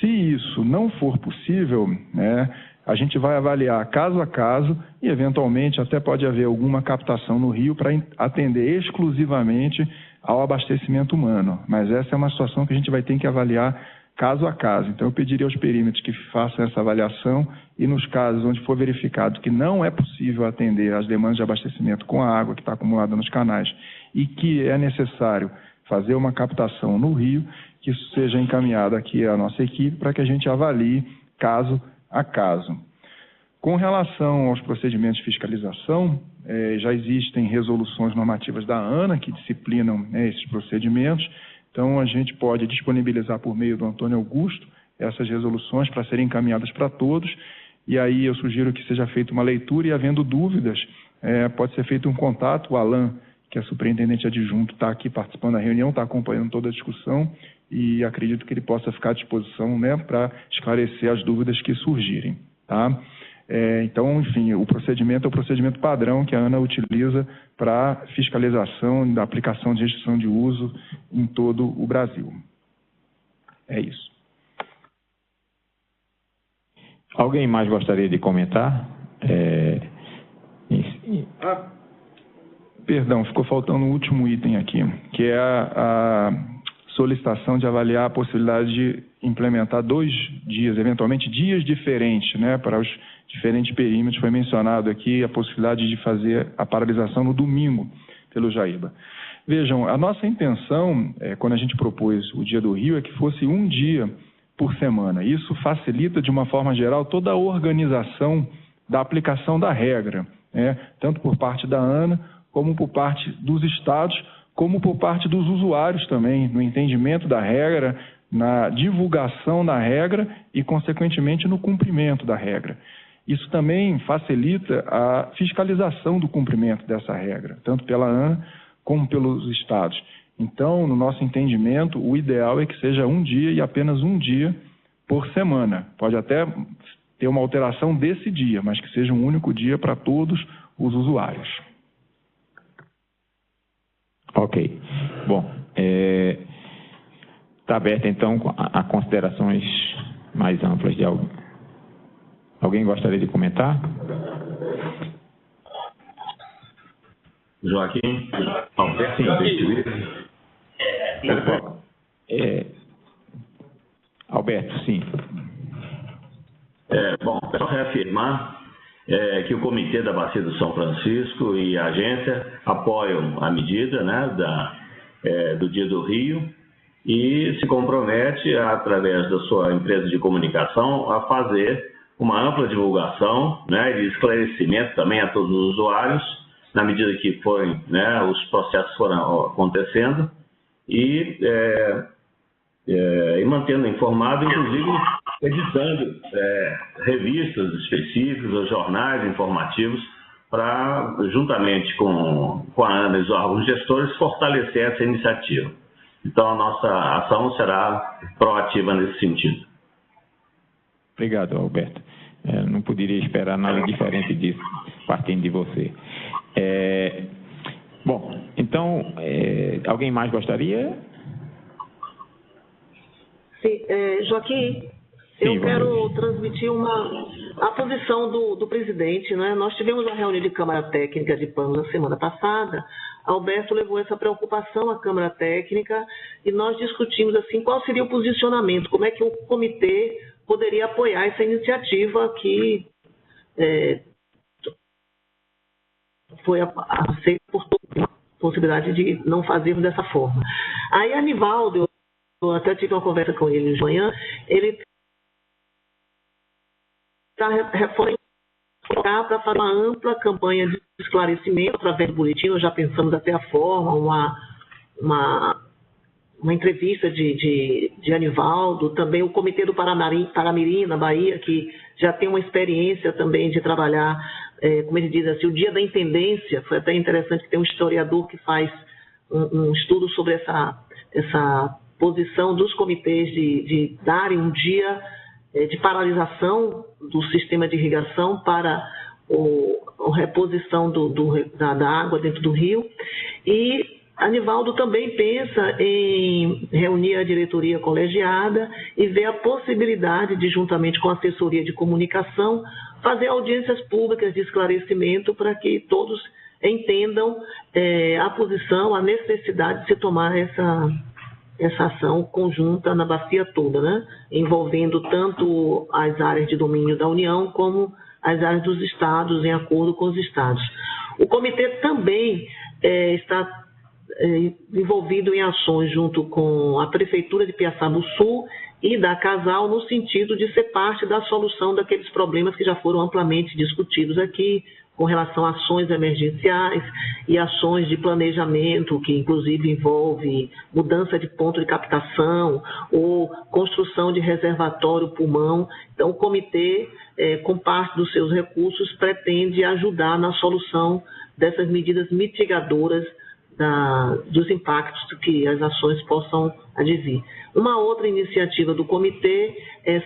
U: Se isso não for possível, né, a gente vai avaliar caso a caso e, eventualmente, até pode haver alguma captação no rio para atender exclusivamente ao abastecimento humano. Mas essa é uma situação que a gente vai ter que avaliar caso a caso. Então, eu pediria aos perímetros que façam essa avaliação e, nos casos onde for verificado que não é possível atender às demandas de abastecimento com a água que está acumulada nos canais e que é necessário fazer uma captação no rio, que isso seja encaminhado aqui à nossa equipe para que a gente avalie caso a caso. Com relação aos procedimentos de fiscalização, já existem resoluções normativas da ANA que disciplinam, né, esses procedimentos, então a gente pode disponibilizar por meio do Antônio Augusto essas resoluções para serem encaminhadas para todos, e aí eu sugiro que seja feita uma leitura e, havendo dúvidas, pode ser feito um contato. O Alan, que é superintendente adjunto, está aqui participando da reunião, está acompanhando toda a discussão, e acredito que ele possa ficar à disposição, né, para esclarecer as dúvidas que surgirem, tá? Então, enfim, o procedimento é o procedimento padrão que a ANA utiliza para fiscalização da aplicação de restrição de uso em todo o Brasil. É isso.
A: Alguém mais gostaria de comentar?
U: Perdão, ficou faltando o último item aqui, que é a solicitação de avaliar a possibilidade de implementar 2 dias, eventualmente dias diferentes, né, para os diferentes perímetros. Foi mencionado aqui a possibilidade de fazer a paralisação no domingo pelo Jaíba. Vejam, a nossa intenção, quando a gente propôs o Dia do Rio, é que fosse um dia por semana. Isso facilita, de uma forma geral, toda a organização da aplicação da regra, né, tanto por parte da ANA, como por parte dos estados, como por parte dos usuários também, no entendimento da regra, na divulgação da regra e, consequentemente, no cumprimento da regra. Isso também facilita a fiscalização do cumprimento dessa regra, tanto pela ANA como pelos estados. Então, no nosso entendimento, o ideal é que seja um dia e apenas um dia por semana. Pode até ter uma alteração desse dia, mas que seja um único dia para todos os usuários. Ok. Bom, está aberta então a considerações mais amplas de alguém. Alguém gostaria de comentar?
F: Joaquim? Alberto?
A: Alberto, sim.
F: Bom, é só reafirmar que o Comitê da Bacia do São Francisco e a agência apoiam a medida, né, do Dia do Rio e se compromete, através da sua empresa de comunicação, a fazer uma ampla divulgação, né, e esclarecimento também a todos os usuários, na medida que os processos foram acontecendo, e mantendo informado, inclusive editando revistas específicas ou jornais informativos para, juntamente com a ANA e os órgãos gestores, fortalecer essa iniciativa. Então, a nossa ação será proativa nesse sentido.
A: Obrigado, Alberto. Não poderia esperar nada diferente disso, partindo de você. Bom, então, alguém mais gostaria?
J: Sim, Joaquim, eu quero transmitir a posição do presidente, né? Nós tivemos uma reunião de Câmara Técnica de Planos na semana passada. Alberto levou essa preocupação à Câmara Técnica e nós discutimos assim qual seria o posicionamento, como é que o comitê poderia apoiar essa iniciativa que foi aceita por todos, a possibilidade de não fazermos dessa forma. Aí, Anivaldo, eu até tive uma conversa com ele de manhã, ele está reforçando para fazer uma ampla campanha de esclarecimento através do boletim. Nós já pensamos até a forma, uma entrevista de Anivaldo, também o Comitê do Paramirim, na Bahia, que já tem uma experiência também de trabalhar, como ele diz assim, o Dia da Intendência. Foi até interessante que tem um historiador que faz um estudo sobre essa posição dos comitês de darem um dia de paralisação do sistema de irrigação para a reposição da água dentro do rio. E Anivaldo também pensa em reunir a diretoria colegiada e ver a possibilidade de, juntamente com a assessoria de comunicação, fazer audiências públicas de esclarecimento para que todos entendam a posição, a necessidade de se tomar essa ação conjunta na bacia toda, né? Envolvendo tanto as áreas de domínio da União como as áreas dos estados, em acordo com os estados. O comitê também está envolvido em ações junto com a Prefeitura de Piaçabuçu e da Casal, no sentido de ser parte da solução daqueles problemas que já foram amplamente discutidos aqui, com relação a ações emergenciais e ações de planejamento, que inclusive envolve mudança de ponto de captação ou construção de reservatório pulmão. Então, o comitê, com parte dos seus recursos, pretende ajudar na solução dessas medidas mitigadoras dos impactos que as ações possam advir. Uma outra iniciativa do comitê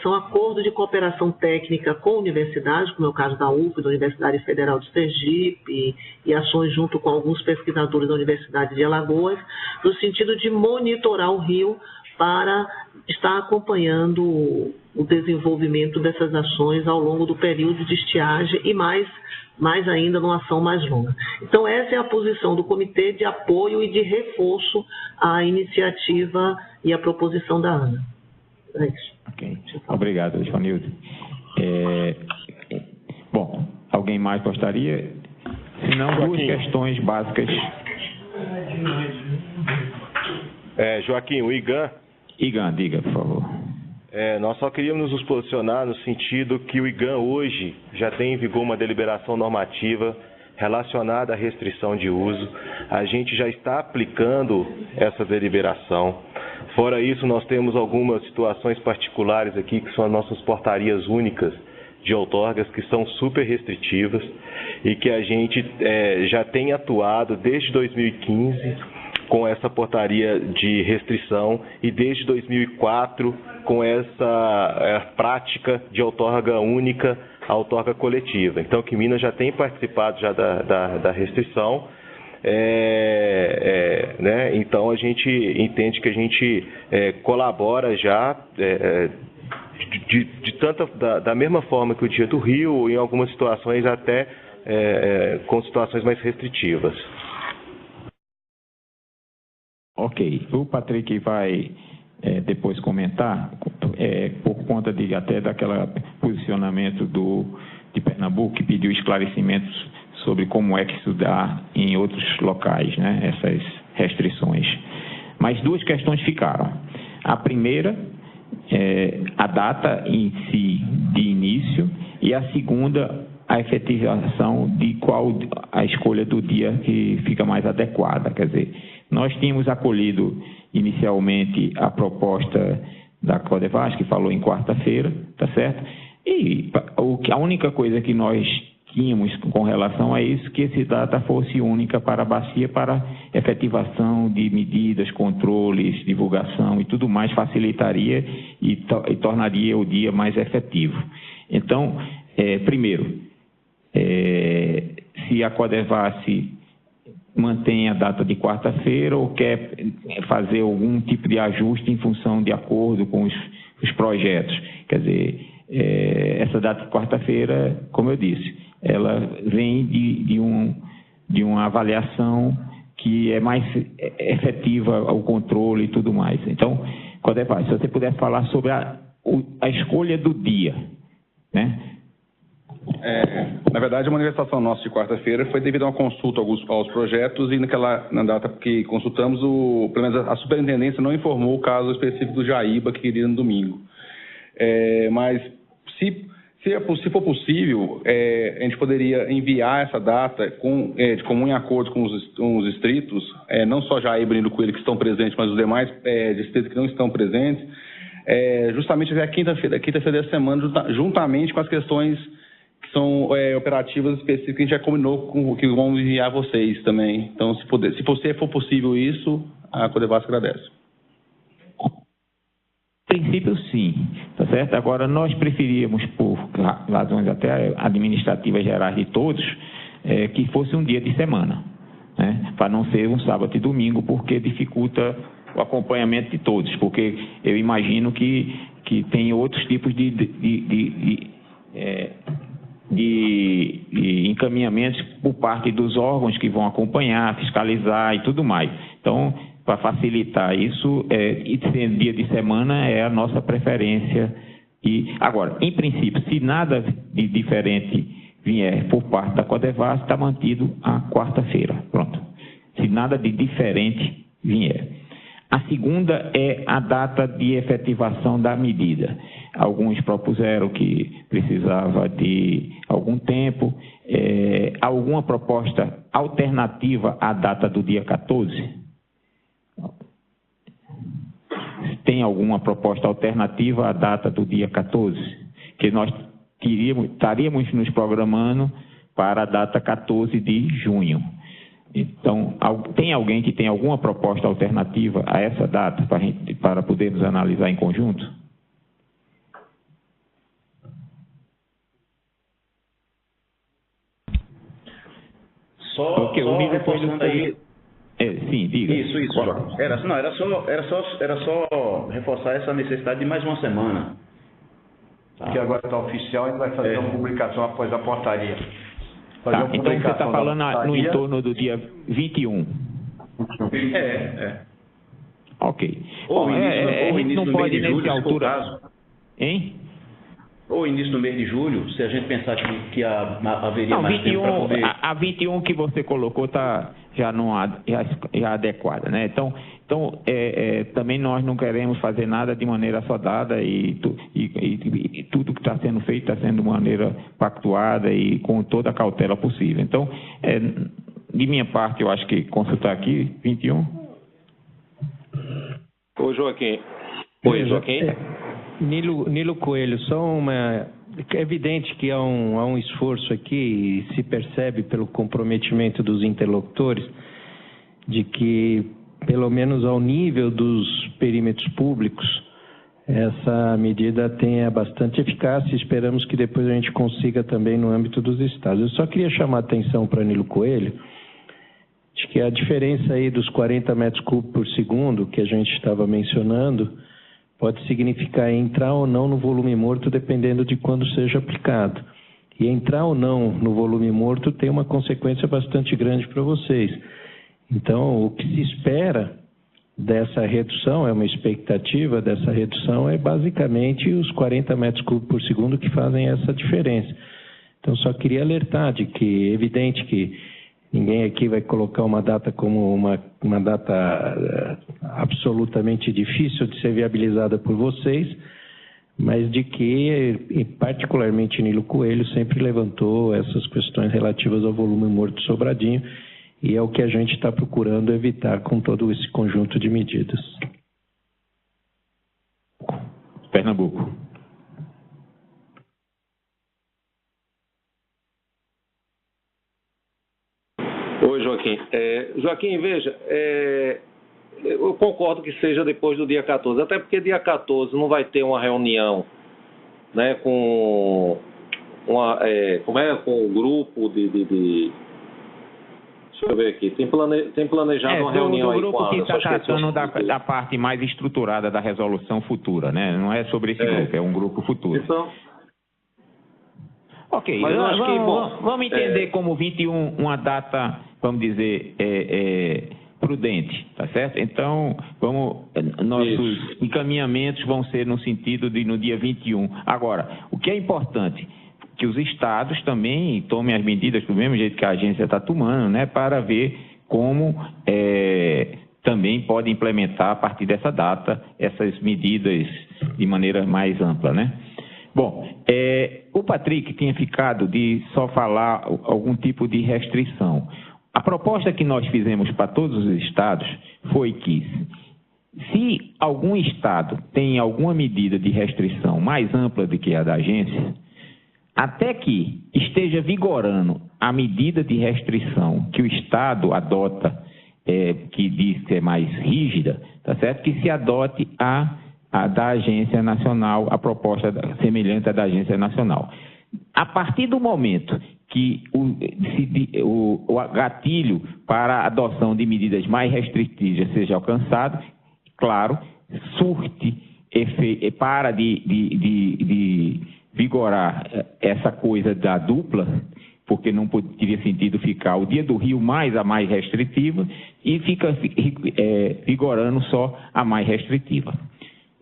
J: são acordos de cooperação técnica com universidades, como é o caso da UF, da Universidade Federal de Sergipe, e ações junto com alguns pesquisadores da Universidade de Alagoas, no sentido de monitorar o rio para estar acompanhando o desenvolvimento dessas ações ao longo do período de estiagem e mais ainda numa ação mais longa. Então, essa é a posição do comitê de apoio e de reforço à iniciativa e à proposição da ANA. É isso.
A: Ok. Obrigado, Joanildo. Bom, alguém mais gostaria? Se não, duas questões básicas.
O: Joaquim, o IGAN.
A: IGAN, diga, por favor.
O: Nós só queríamos nos posicionar no sentido que o IGAN hoje já tem em vigor uma deliberação normativa relacionada à restrição de uso. A gente já está aplicando essa deliberação. Fora isso, nós temos algumas situações particulares aqui, que são as nossas portarias únicas de outorgas que são super restritivas e que a gente já tem atuado desde 2015 com essa portaria de restrição e desde 2004 com essa prática de outorga única a outorga coletiva. Então, que Minas já tem participado já da restrição. Né? Então, a gente entende que a gente colabora já da mesma forma que o Dia do Rio, em algumas situações até com situações mais restritivas.
A: Ok. O Patrick vai depois comentar, por conta até daquele posicionamento de Pernambuco, que pediu esclarecimentos sobre como é que se dá em outros locais, né, essas restrições. Mas duas questões ficaram. A primeira, a data em si de início, e a segunda, a efetivação de qual a escolha do dia que fica mais adequada. Quer dizer, nós tínhamos acolhido inicialmente a proposta da Codevas, que falou em quarta-feira, tá certo? E a única coisa que nós tínhamos com relação a isso, que essa data fosse única para a bacia, para efetivação de medidas, controles, divulgação e tudo mais, facilitaria e tornaria o dia mais efetivo. Então, primeiro, se a Codevas mantém a data de quarta-feira ou quer fazer algum tipo de ajuste em função de acordo com os projetos. Quer dizer, essa data de quarta-feira, como eu disse, ela vem de uma avaliação que é mais efetiva ao controle e tudo mais. Então, Codevas, se você puder falar sobre a escolha do dia, né?
E: Na verdade, a manifestação nossa de quarta-feira foi devido a uma consulta aos projetos e na data que consultamos, pelo menos a superintendência não informou o caso específico do Jaíba, que queria no domingo. Mas, se for possível, a gente poderia enviar essa data de comum acordo com os distritos, não só Jaíba e Nilo Coelho que estão presentes, mas os demais distritos que não estão presentes, justamente até a quinta-feira dessa semana, juntamente com as questões que são operativas específicas que a gente já combinou que vamos enviar a vocês também. Então, se for possível isso, a Codevas agradece.
A: Em princípio, sim, tá certo? Agora, nós preferíamos, por razões até administrativas gerais de todos, que fosse um dia de semana, né? Para não ser um sábado e domingo, porque dificulta o acompanhamento de todos, porque eu imagino que tem outros tipos de encaminhamentos por parte dos órgãos que vão acompanhar, fiscalizar e tudo mais. Então, para facilitar isso, e ser dia de semana é a nossa preferência. Agora, em princípio, se nada de diferente vier por parte da Codevas, está mantido a quarta-feira. Pronto. Se nada de diferente vier. A segunda é a data de efetivação da medida. Alguns propuseram que precisava de algum tempo. Alguma proposta alternativa à data do dia 14? Tem alguma proposta alternativa à data do dia 14? Que nós estaríamos nos programando para a data 14 de junho. Então, tem alguém que tem alguma proposta alternativa a essa data para podermos analisar em conjunto?
G: Só reforçando aí.
A: Sim, diga.
G: Isso. Era só reforçar essa necessidade de mais uma semana.
H: Que agora está oficial, a gente vai fazer uma publicação após a portaria.
A: Então você está falando no entorno do dia 21. Ok.
G: Ou
A: a gente não pode nessa
G: altura.
A: Hein?
G: Ou início do mês de julho, se a gente pensar que haveria mais
A: 21,
G: tempo para poder...
A: A 21 que você colocou está já adequada, né? Então também nós não queremos fazer nada de maneira assodada e tudo que está sendo feito está sendo de maneira pactuada e com toda a cautela possível. Então, de minha parte, eu acho que consultar aqui, 21.
X: Ô, Joaquim.
A: Oi, Joaquim.
X: Nilo Coelho, só uma
B: É evidente que há um esforço aqui, e se percebe pelo comprometimento dos interlocutores, de que, pelo menos ao nível dos perímetros públicos, essa medida tenha bastante eficácia e esperamos que depois a gente consiga também no âmbito dos estados. Eu só queria chamar a atenção para Nilo Coelho, de que a diferença aí dos 40 metros cúbicos por segundo, que a gente estava mencionando, pode significar entrar ou não no volume morto, dependendo de quando seja aplicado. E entrar ou não no volume morto tem uma consequência bastante grande para vocês. Então, o que se espera dessa redução, é uma expectativa dessa redução, é basicamente os 40 metros cúbicos por segundo que fazem essa diferença. Então, só queria alertar de que é evidente que ninguém aqui vai colocar uma data como uma data absolutamente difícil de ser viabilizada por vocês, mas de que, particularmente, Nilo Coelho sempre levantou essas questões relativas ao volume morto Sobradinho, e é o que a gente está procurando evitar com todo esse conjunto de medidas.
A: Pernambuco.
X: Oi, Joaquim. Joaquim, veja, eu concordo que seja depois do dia 14, até porque dia 14 não vai ter uma reunião, né, com o grupo de deixa eu ver aqui, tem planejado uma reunião aí com a...
A: O grupo que está tratando da parte mais estruturada da resolução futura, né? Não é sobre esse grupo, é um grupo futuro.
X: Então...
A: Ok,
X: mas
A: vamos entender como 21 uma data, vamos dizer, prudente, tá certo? Então, nossos encaminhamentos vão ser no sentido de no dia 21. Agora, o que é importante, que os estados também tomem as medidas do mesmo jeito que a agência está tomando, né, para ver como também pode implementar a partir dessa data essas medidas de maneira mais ampla, né? Bom, o Patrick tinha ficado de só falar algum tipo de restrição. A proposta que nós fizemos para todos os estados foi que, se algum estado tem alguma medida de restrição mais ampla do que a da agência, até que esteja vigorando a medida de restrição que o estado adota, que diz que é mais rígida, tá certo? Que se adote a da agência nacional, a proposta semelhante à da agência nacional. A partir do momento que o gatilho para a adoção de medidas mais restritivas seja alcançado, claro, para de vigorar essa coisa da dupla, porque não teria sentido ficar o dia do Rio mais a mais restritiva e fica vigorando só a mais restritiva.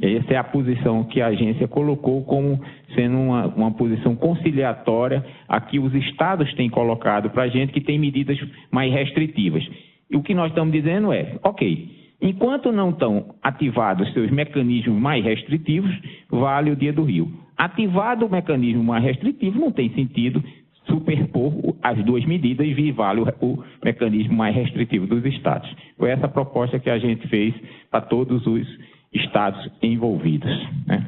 A: Essa é a posição que a agência colocou como sendo uma posição conciliatória a que os estados têm colocado para a gente, que tem medidas mais restritivas. E o que nós estamos dizendo é, ok, enquanto não estão ativados seus mecanismos mais restritivos, vale o dia do Rio. Ativado o mecanismo mais restritivo, não tem sentido superpor as duas medidas e vale o mecanismo mais restritivo dos estados. Foi essa a proposta que a gente fez para todos os estados envolvidos, né?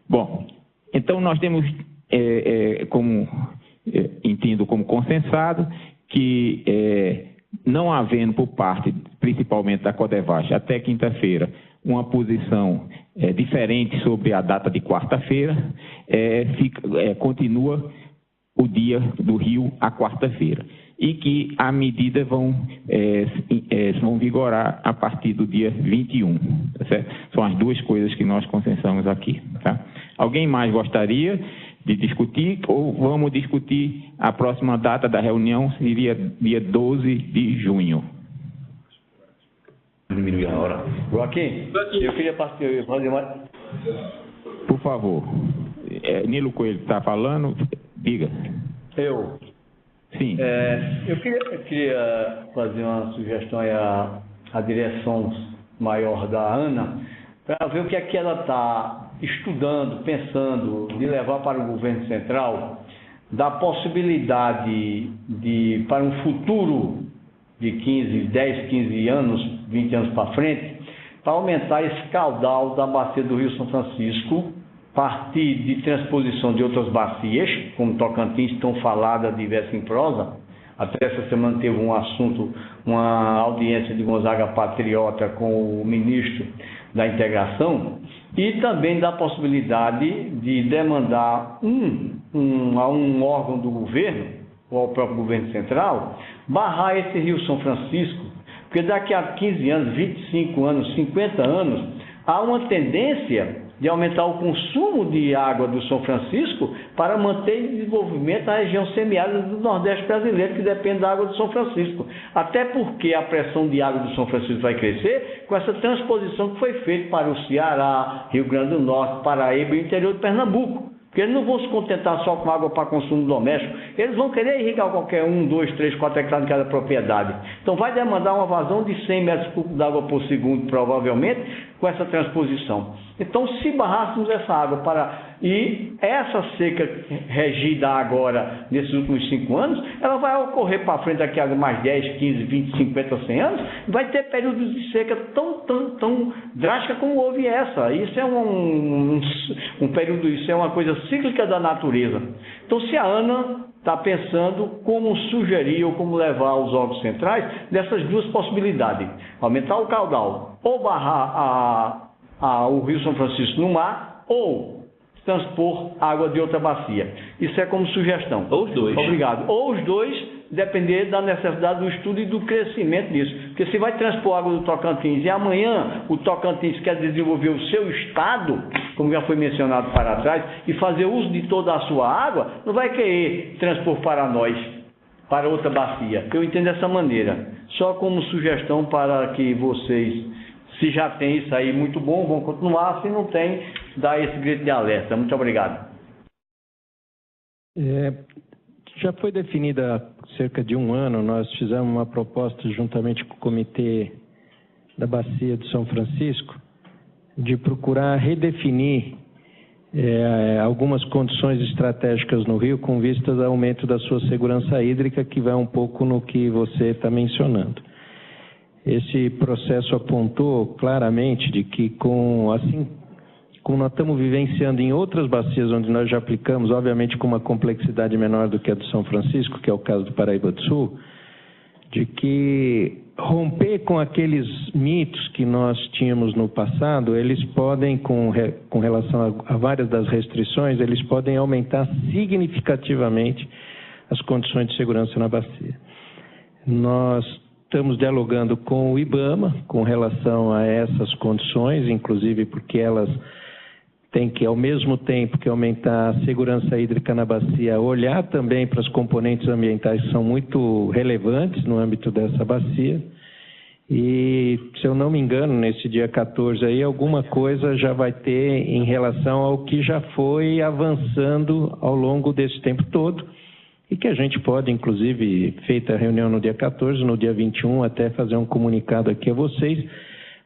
A: Bom, então nós temos, entendo como consensado, que não havendo por parte, principalmente da Codevasf, até quinta-feira, uma posição diferente sobre a data de quarta-feira, continua o dia do Rio à quarta-feira. E que a medida vão vigorar a partir do dia 21. Tá certo? São as duas coisas que nós consensamos aqui. Tá? Alguém mais gostaria de discutir ou vamos discutir a próxima data da reunião, seria dia 12 de junho.
X: Diminuir a hora. Joaquim, eu queria fazer mais...
A: Por favor. Nilo Coelho está falando, diga. Sim.
X: Eu queria fazer uma sugestão aí à direção maior da ANA, para ver o que é que ela está estudando, pensando de levar para o governo central, da possibilidade de, para um futuro de 10, 15 anos, 20 anos para frente, para aumentar esse caudal da bacia do Rio São Francisco,
K: partir de transposição de outras bacias, como Tocantins, tão falada, diversa em prosa. Até essa semana teve um assunto, uma audiência de Gonzaga Patriota com o ministro da Integração, e também da possibilidade de demandar a um órgão do governo, ou ao próprio governo central, barrar esse Rio São Francisco, porque daqui a 15 anos, 25 anos, 50 anos, há uma tendência de aumentar o consumo de água do São Francisco para manter o desenvolvimento da região semiárida do Nordeste brasileiro, que depende da água do São Francisco. Até porque a pressão de água do São Francisco vai crescer com essa transposição que foi feita para o Ceará, Rio Grande do Norte, Paraíba e o interior de Pernambuco. Porque eles não vão se contentar só com água para consumo doméstico, eles vão querer irrigar qualquer 1, 2, 3, 4 hectares de cada propriedade. Então vai demandar uma vazão de 100 metros cúbicos de água por segundo, provavelmente, com essa transposição. Então, se barrássemos essa água e essa seca regida agora, nesses últimos 5 anos, ela vai ocorrer para frente daqui a mais 10, 15, 20, 50, 100 anos, vai ter períodos de seca tão drástica como houve essa. Isso é um período, isso é uma coisa cíclica da natureza. Então, se a ANA está pensando como sugerir ou como levar os órgãos centrais dessas duas possibilidades, aumentar o caudal ou barrar o Rio São Francisco no mar ou transpor água de outra bacia. Isso é como sugestão.
G: Ou os dois.
K: Obrigado. Ou os dois, depender da necessidade do estudo e do crescimento disso. Porque se vai transpor água do Tocantins e amanhã o Tocantins quer desenvolver o seu estado, como já foi mencionado para trás, e fazer uso de toda a sua água, não vai querer transpor para nós, para outra bacia. Eu entendo dessa maneira. Só como sugestão para que vocês, se já tem isso aí, muito bom, vão continuar. Se não tem, dá esse grito de alerta. Muito obrigado.
B: Já foi definida há cerca de 1 ano, nós fizemos uma proposta juntamente com o Comitê da Bacia de São Francisco de procurar redefinir algumas condições estratégicas no Rio com vistas ao aumento da sua segurança hídrica, que vai um pouco no que você está mencionando. Esse processo apontou claramente de que, como nós estamos vivenciando em outras bacias onde nós já aplicamos, obviamente com uma complexidade menor do que a do São Francisco, que é o caso do Paraíba do Sul, de que romper com aqueles mitos que nós tínhamos no passado, eles podem, com relação a várias das restrições, eles podem aumentar significativamente as condições de segurança na bacia. Nós estamos dialogando com o IBAMA com relação a essas condições, inclusive porque elas têm que, ao mesmo tempo que aumentar a segurança hídrica na bacia, olhar também para os componentes ambientais que são muito relevantes no âmbito dessa bacia. E, se eu não me engano, nesse dia 14 aí, alguma coisa já vai ter em relação ao que já foi avançando ao longo desse tempo todo, e que a gente pode, inclusive, feita a reunião no dia 14, no dia 21, até fazer um comunicado aqui a vocês,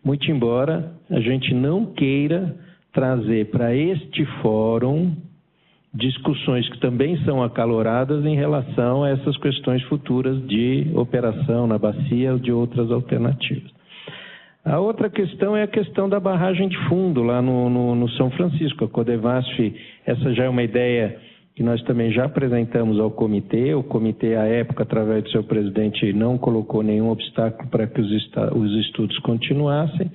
B: muito embora a gente não queira trazer para este fórum discussões que também são acaloradas em relação a essas questões futuras de operação na bacia ou de outras alternativas. A outra questão é a questão da barragem de fundo lá no São Francisco. A Codevasf, essa já é uma ideia que nós também já apresentamos ao comitê. O comitê, à época, através do seu presidente, não colocou nenhum obstáculo para que os estudos continuassem.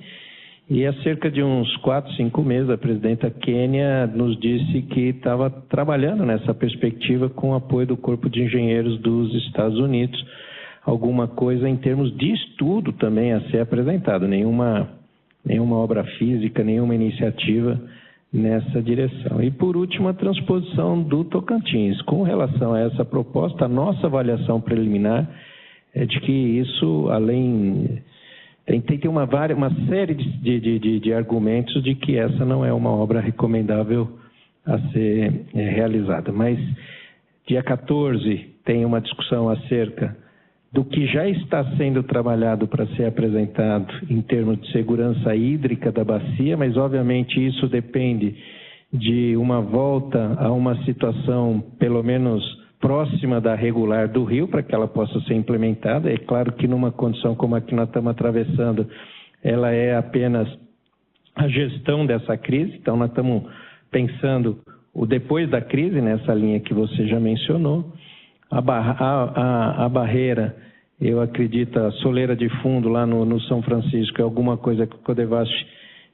B: E há cerca de uns 4, 5 meses, a presidenta Kênia nos disse que estava trabalhando nessa perspectiva com o apoio do Corpo de Engenheiros dos Estados Unidos, alguma coisa em termos de estudo também a ser apresentado, nenhuma obra física, nenhuma iniciativa nessa direção. E, por último, a transposição do Tocantins. Com relação a essa proposta, a nossa avaliação preliminar é de que isso, além... Tem uma série de argumentos de que essa não é uma obra recomendável a ser realizada. Mas, dia 14, tem uma discussão acerca do que já está sendo trabalhado para ser apresentado em termos de segurança hídrica da bacia, mas, obviamente, isso depende de uma volta a uma situação, pelo menos próxima da regular do rio, para que ela possa ser implementada. É claro que numa condição como a que nós estamos atravessando, ela é apenas a gestão dessa crise, então nós estamos pensando o depois da crise, nessa linha que você já mencionou, a barreira, eu acredito, a soleira de fundo lá no São Francisco é alguma coisa que o Codevasf,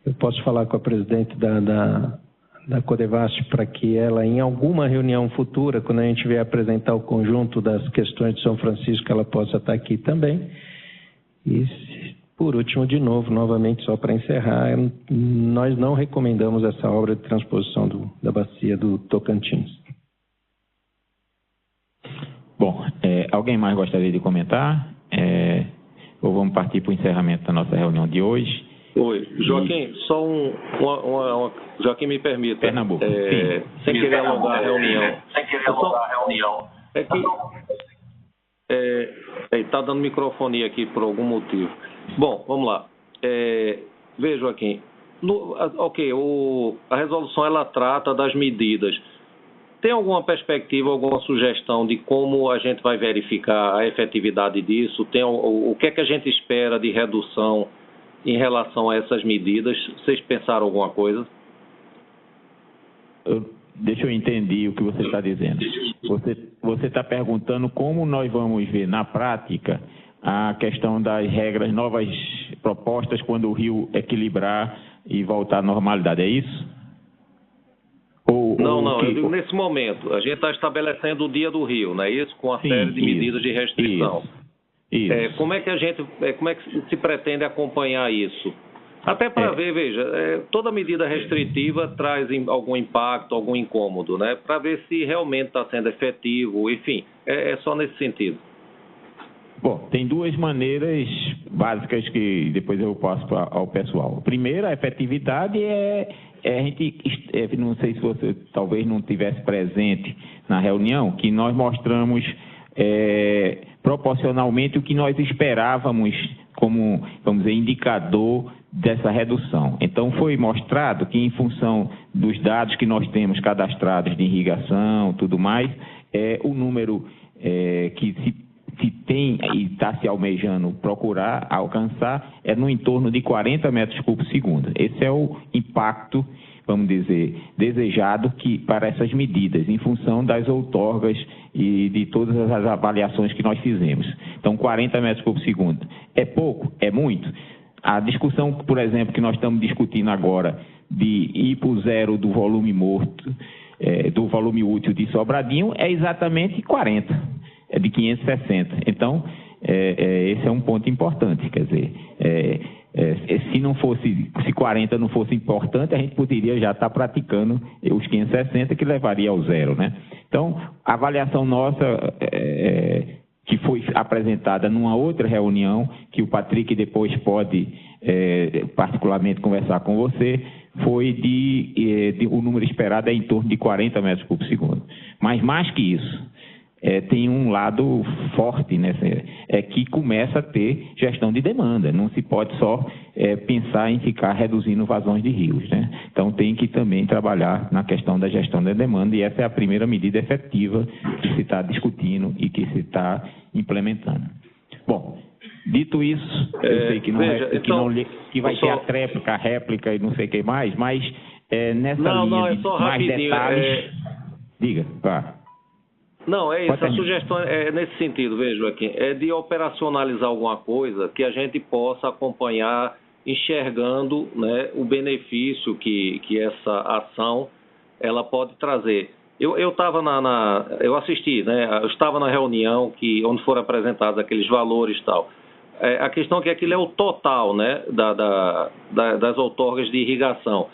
B: eu posso falar com a presidente da Codevasf para que ela, em alguma reunião futura, quando a gente vier apresentar o conjunto das questões de São Francisco, ela possa estar aqui também. E, por último, de novo, novamente, só para encerrar, nós não recomendamos essa obra de transposição da bacia do Tocantins.
A: Bom, alguém mais gostaria de comentar? Ou vamos partir para o encerramento da nossa reunião de hoje?
X: Oi, Joaquim, só Joaquim, me permita.
A: Pernambuco.
X: Sem querer alongar a reunião. É que está dando microfonia aqui por algum motivo. Bom, vamos lá. Veja, Joaquim, a resolução ela trata das medidas. Tem alguma perspectiva, alguma sugestão de como a gente vai verificar a efetividade disso? O que é que a gente espera de redução em relação a essas medidas? Vocês pensaram alguma coisa?
A: Deixa eu entender o que você está dizendo. Você está perguntando como nós vamos ver na prática a questão das regras novas propostas quando o rio equilibrar e voltar à normalidade, é isso?
X: Não, eu digo nesse momento. A gente está estabelecendo o dia do rio, não é isso? Com a série de medidas de restrição.
A: Isso.
X: Como é que se pretende acompanhar isso? Até para ver, veja, toda medida restritiva traz algum impacto, algum incômodo, né? Para ver se realmente está sendo efetivo, enfim, é só nesse sentido.
A: Bom, tem duas maneiras básicas que depois eu passo ao pessoal. Primeiro, a efetividade a gente, não sei se você talvez não tivesse presente na reunião, que nós mostramos proporcionalmente o que nós esperávamos como, vamos dizer, indicador dessa redução. Então, foi mostrado que, em função dos dados que nós temos cadastrados de irrigação, tudo mais, o número que se tem e está se almejando procurar alcançar é no entorno de 40 metros cúbicos segundo. Esse é o impacto, vamos dizer, desejado para essas medidas, em função das outorgas e de todas as avaliações que nós fizemos. Então, 40 metros cúbicos segundo. É pouco? É muito? A discussão, por exemplo, que nós estamos discutindo agora de ir para o zero do volume morto, do volume útil de Sobradinho, é exatamente 40. É de 560. Então, esse é um ponto importante. Quer dizer, se 40 não fosse importante, a gente poderia já estar praticando os 560, que levaria ao zero, né? Então, a avaliação nossa, que foi apresentada numa outra reunião, que o Patrick depois pode particularmente conversar com você, foi o número esperado é em torno de 40 metros cúbicos segundo. Mas mais que isso, tem um lado forte, né? Que começa a ter gestão de demanda. Não se pode só pensar em ficar reduzindo vazões de rios, né? Então tem que também trabalhar na questão da gestão da demanda, e essa é a primeira medida efetiva que se está discutindo e que se está implementando. Bom, dito isso, eu sei que que vai ter a réplica e não sei o que mais, mas nessa linha de mais detalhes... Diga, vá.
X: Não, é isso. A sugestão é nesse sentido, veja, Joaquim, é de operacionalizar alguma coisa que a gente possa acompanhar, enxergando, né, o benefício que essa ação ela pode trazer. Eu estava eu assisti, né? Eu estava na reunião onde foram apresentados aqueles valores e tal. A questão é que aquilo é o total, né, das outorgas de irrigação.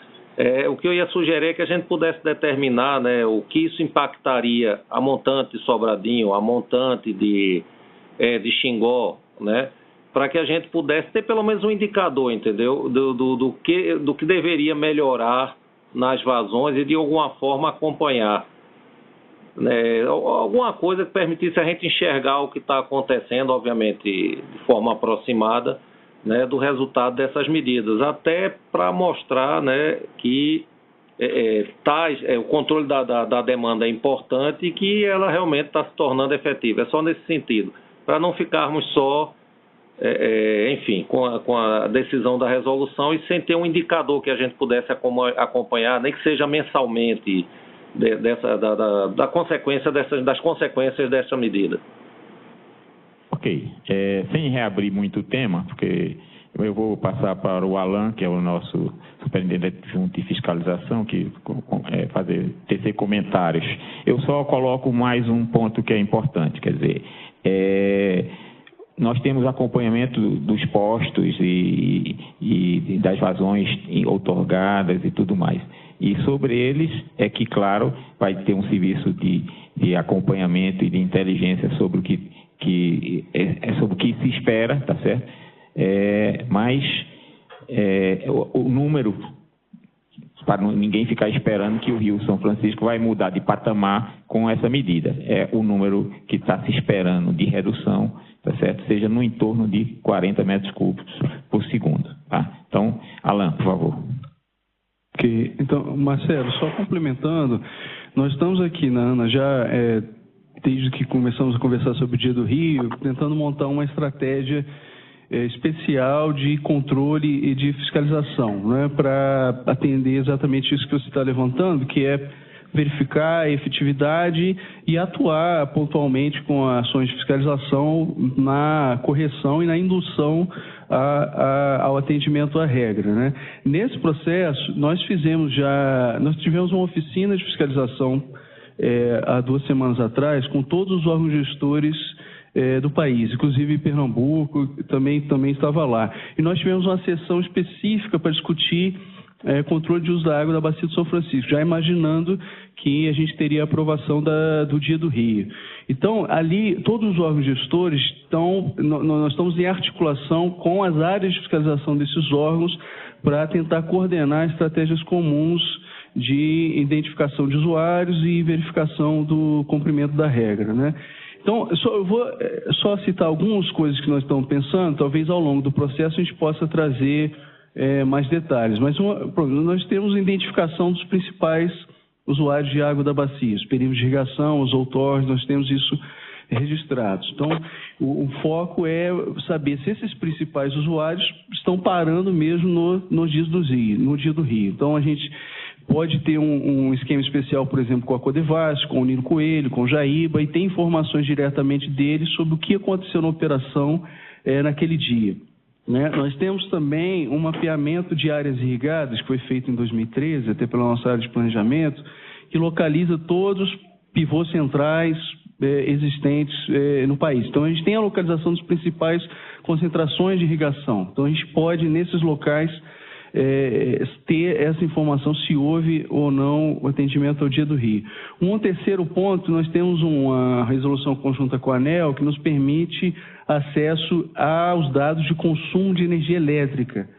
X: O que eu ia sugerir é que a gente pudesse determinar, né, o que isso impactaria a montante de Sobradinho, a montante de Xingó, né, para que a gente pudesse ter pelo menos um indicador, entendeu, do que deveria melhorar nas vazões e de alguma forma acompanhar, né, alguma coisa que permitisse a gente enxergar o que está acontecendo, obviamente de forma aproximada, né, do resultado dessas medidas, até para mostrar, né, que o controle da demanda é importante e que ela realmente está se tornando efetiva. É só nesse sentido, para não ficarmos só enfim, com a decisão da resolução e sem ter um indicador que a gente pudesse acompanhar, nem que seja mensalmente, das consequências dessa medida.
A: Ok. Sem reabrir muito o tema, porque eu vou passar para o Alan, que é o nosso superintendente junto de fiscalização, que tecer comentários. Eu só coloco mais um ponto que é importante, quer dizer, nós temos acompanhamento dos postos e das vazões outorgadas e tudo mais. E sobre eles é que, claro, vai ter um serviço de acompanhamento e de inteligência sobre o que se espera, tá certo? Mas o número, para ninguém ficar esperando que o Rio São Francisco vai mudar de patamar com essa medida. É o número que está se esperando de redução, tá certo? Seja no entorno de 40 metros cúbicos por segundo. Tá? Então, Alan, por favor.
N: Ok. Então, Marcelo, só complementando, nós estamos aqui na ANA já, desde que começamos a conversar sobre o Dia do Rio, tentando montar uma estratégia especial de controle e de fiscalização, né, para atender exatamente isso que você está levantando, que é verificar a efetividade e atuar pontualmente com ações de fiscalização na correção e na indução ao atendimento à regra, né? Nesse processo, nós tivemos uma oficina de fiscalização há 2 semanas atrás com todos os órgãos gestores do país, inclusive Pernambuco também estava lá. E nós tivemos uma sessão específica para discutir controle de uso da água da Bacia do São Francisco, já imaginando que a gente teria a aprovação do Dia do Rio. Então, ali, todos os órgãos gestores nós estamos em articulação com as áreas de fiscalização desses órgãos para tentar coordenar estratégias comuns de identificação de usuários e verificação do cumprimento da regra, né? Então, eu vou só citar algumas coisas que nós estamos pensando, talvez ao longo do processo a gente possa trazer mais detalhes. Mas nós temos a identificação dos principais usuários de água da bacia, os perímetros de irrigação, os outorgas, nós temos isso registrados. Então, o foco é saber se esses principais usuários estão parando mesmo no dia do Rio. Então, a gente pode ter um esquema especial, por exemplo, com a Codevasf, com o Nilo Coelho, com o Jaíba, e ter informações diretamente deles sobre o que aconteceu na operação naquele dia. Né? Nós temos também um mapeamento de áreas irrigadas, que foi feito em 2013, até pela nossa área de planejamento, que localiza todos os pivôs centrais existentes no país. Então, a gente tem a localização das principais concentrações de irrigação. Então, a gente pode, nesses locais, ter essa informação se houve ou não o atendimento ao Dia do Rio. Um terceiro ponto, nós temos uma resolução conjunta com a ANEEL que nos permite acesso aos dados de consumo de energia elétrica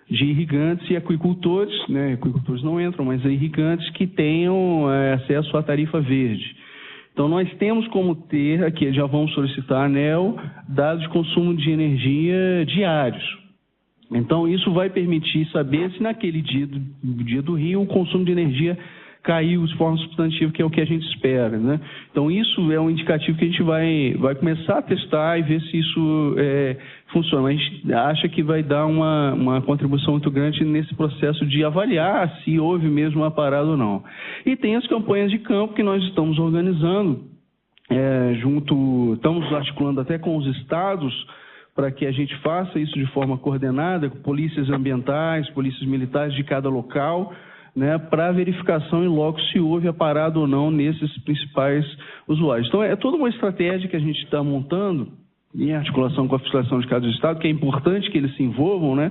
N: de irrigantes e aquicultores, né? Aquicultores não entram, mas irrigantes que tenham acesso à tarifa verde. Então, nós temos como ter, aqui já vamos solicitar a ANEEL, dados de consumo de energia diários. Então, isso vai permitir saber se naquele dia do Rio o consumo de energia caiu de forma substantiva, que é o que a gente espera, né? Então, isso é um indicativo que a gente vai começar a testar e ver se isso funciona. A gente acha que vai dar uma contribuição muito grande nesse processo de avaliar se houve mesmo uma parada ou não. E tem as campanhas de campo que nós estamos organizando, estamos articulando até com os estados, para que a gente faça isso de forma coordenada, com polícias ambientais, polícias militares de cada local, né, para verificação em loco se houve a parada ou não nesses principais usuários. Então, é toda uma estratégia que a gente está montando, em articulação com a fiscalização de cada estado, que é importante que eles se envolvam, né,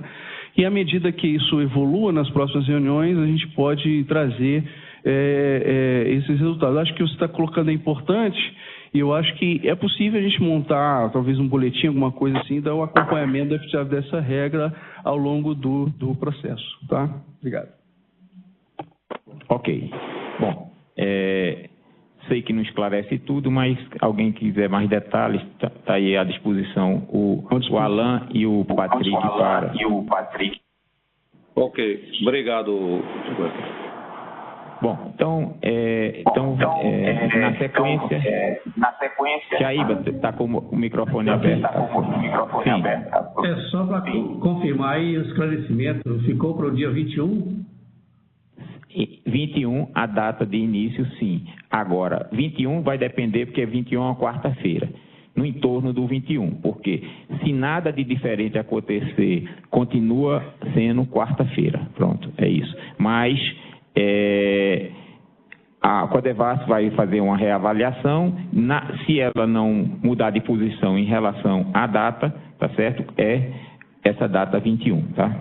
N: e à medida que isso evolua nas próximas reuniões, a gente pode trazer esses resultados. Acho que você está colocando é importante, e eu acho que é possível a gente montar, talvez, um boletim, alguma coisa assim, dar um acompanhamento da efetividade dessa regra ao longo do processo. Tá? Obrigado.
A: Ok. Bom, sei que não esclarece tudo, mas alguém quiser mais detalhes, está aí à disposição o Alan e o Patrick.
X: Ok. Obrigado.
A: Bom, na sequência, Jaíba, está com o microfone aberto. Sim.
R: É só para confirmar aí o esclarecimento, ficou para o dia 21?
A: 21, a data de início, sim. Agora, 21 vai depender, porque 21 é uma quarta-feira, no entorno do 21, porque se nada de diferente acontecer, continua sendo quarta-feira. Pronto, é isso. Mas a Codevasf vai fazer uma reavaliação, se ela não mudar de posição em relação à data, tá certo? É essa data 21, tá?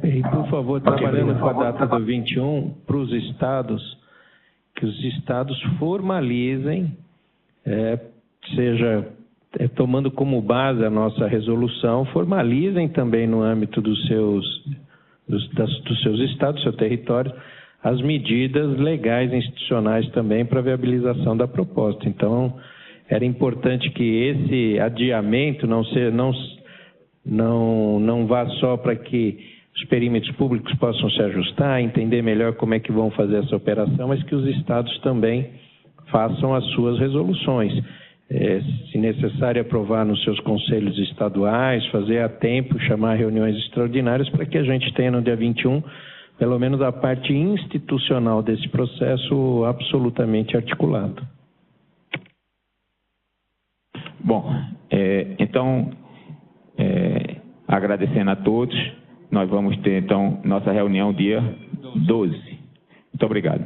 B: E, por favor, trabalhando com a data do 21, para os estados, que os estados formalizem, tomando como base a nossa resolução, formalizem também no âmbito dos seus estados, seu território, as medidas legais e institucionais também para a viabilização da proposta. Então, era importante que esse adiamento não vá só para que os perímetros públicos possam se ajustar, entender melhor como é que vão fazer essa operação, mas que os estados também façam as suas resoluções. Se necessário, aprovar nos seus conselhos estaduais, fazer a tempo, chamar reuniões extraordinárias para que a gente tenha no dia 21, pelo menos a parte institucional desse processo absolutamente articulado.
A: Bom, agradecendo a todos, nós vamos ter, então, nossa reunião dia 12. Muito obrigado.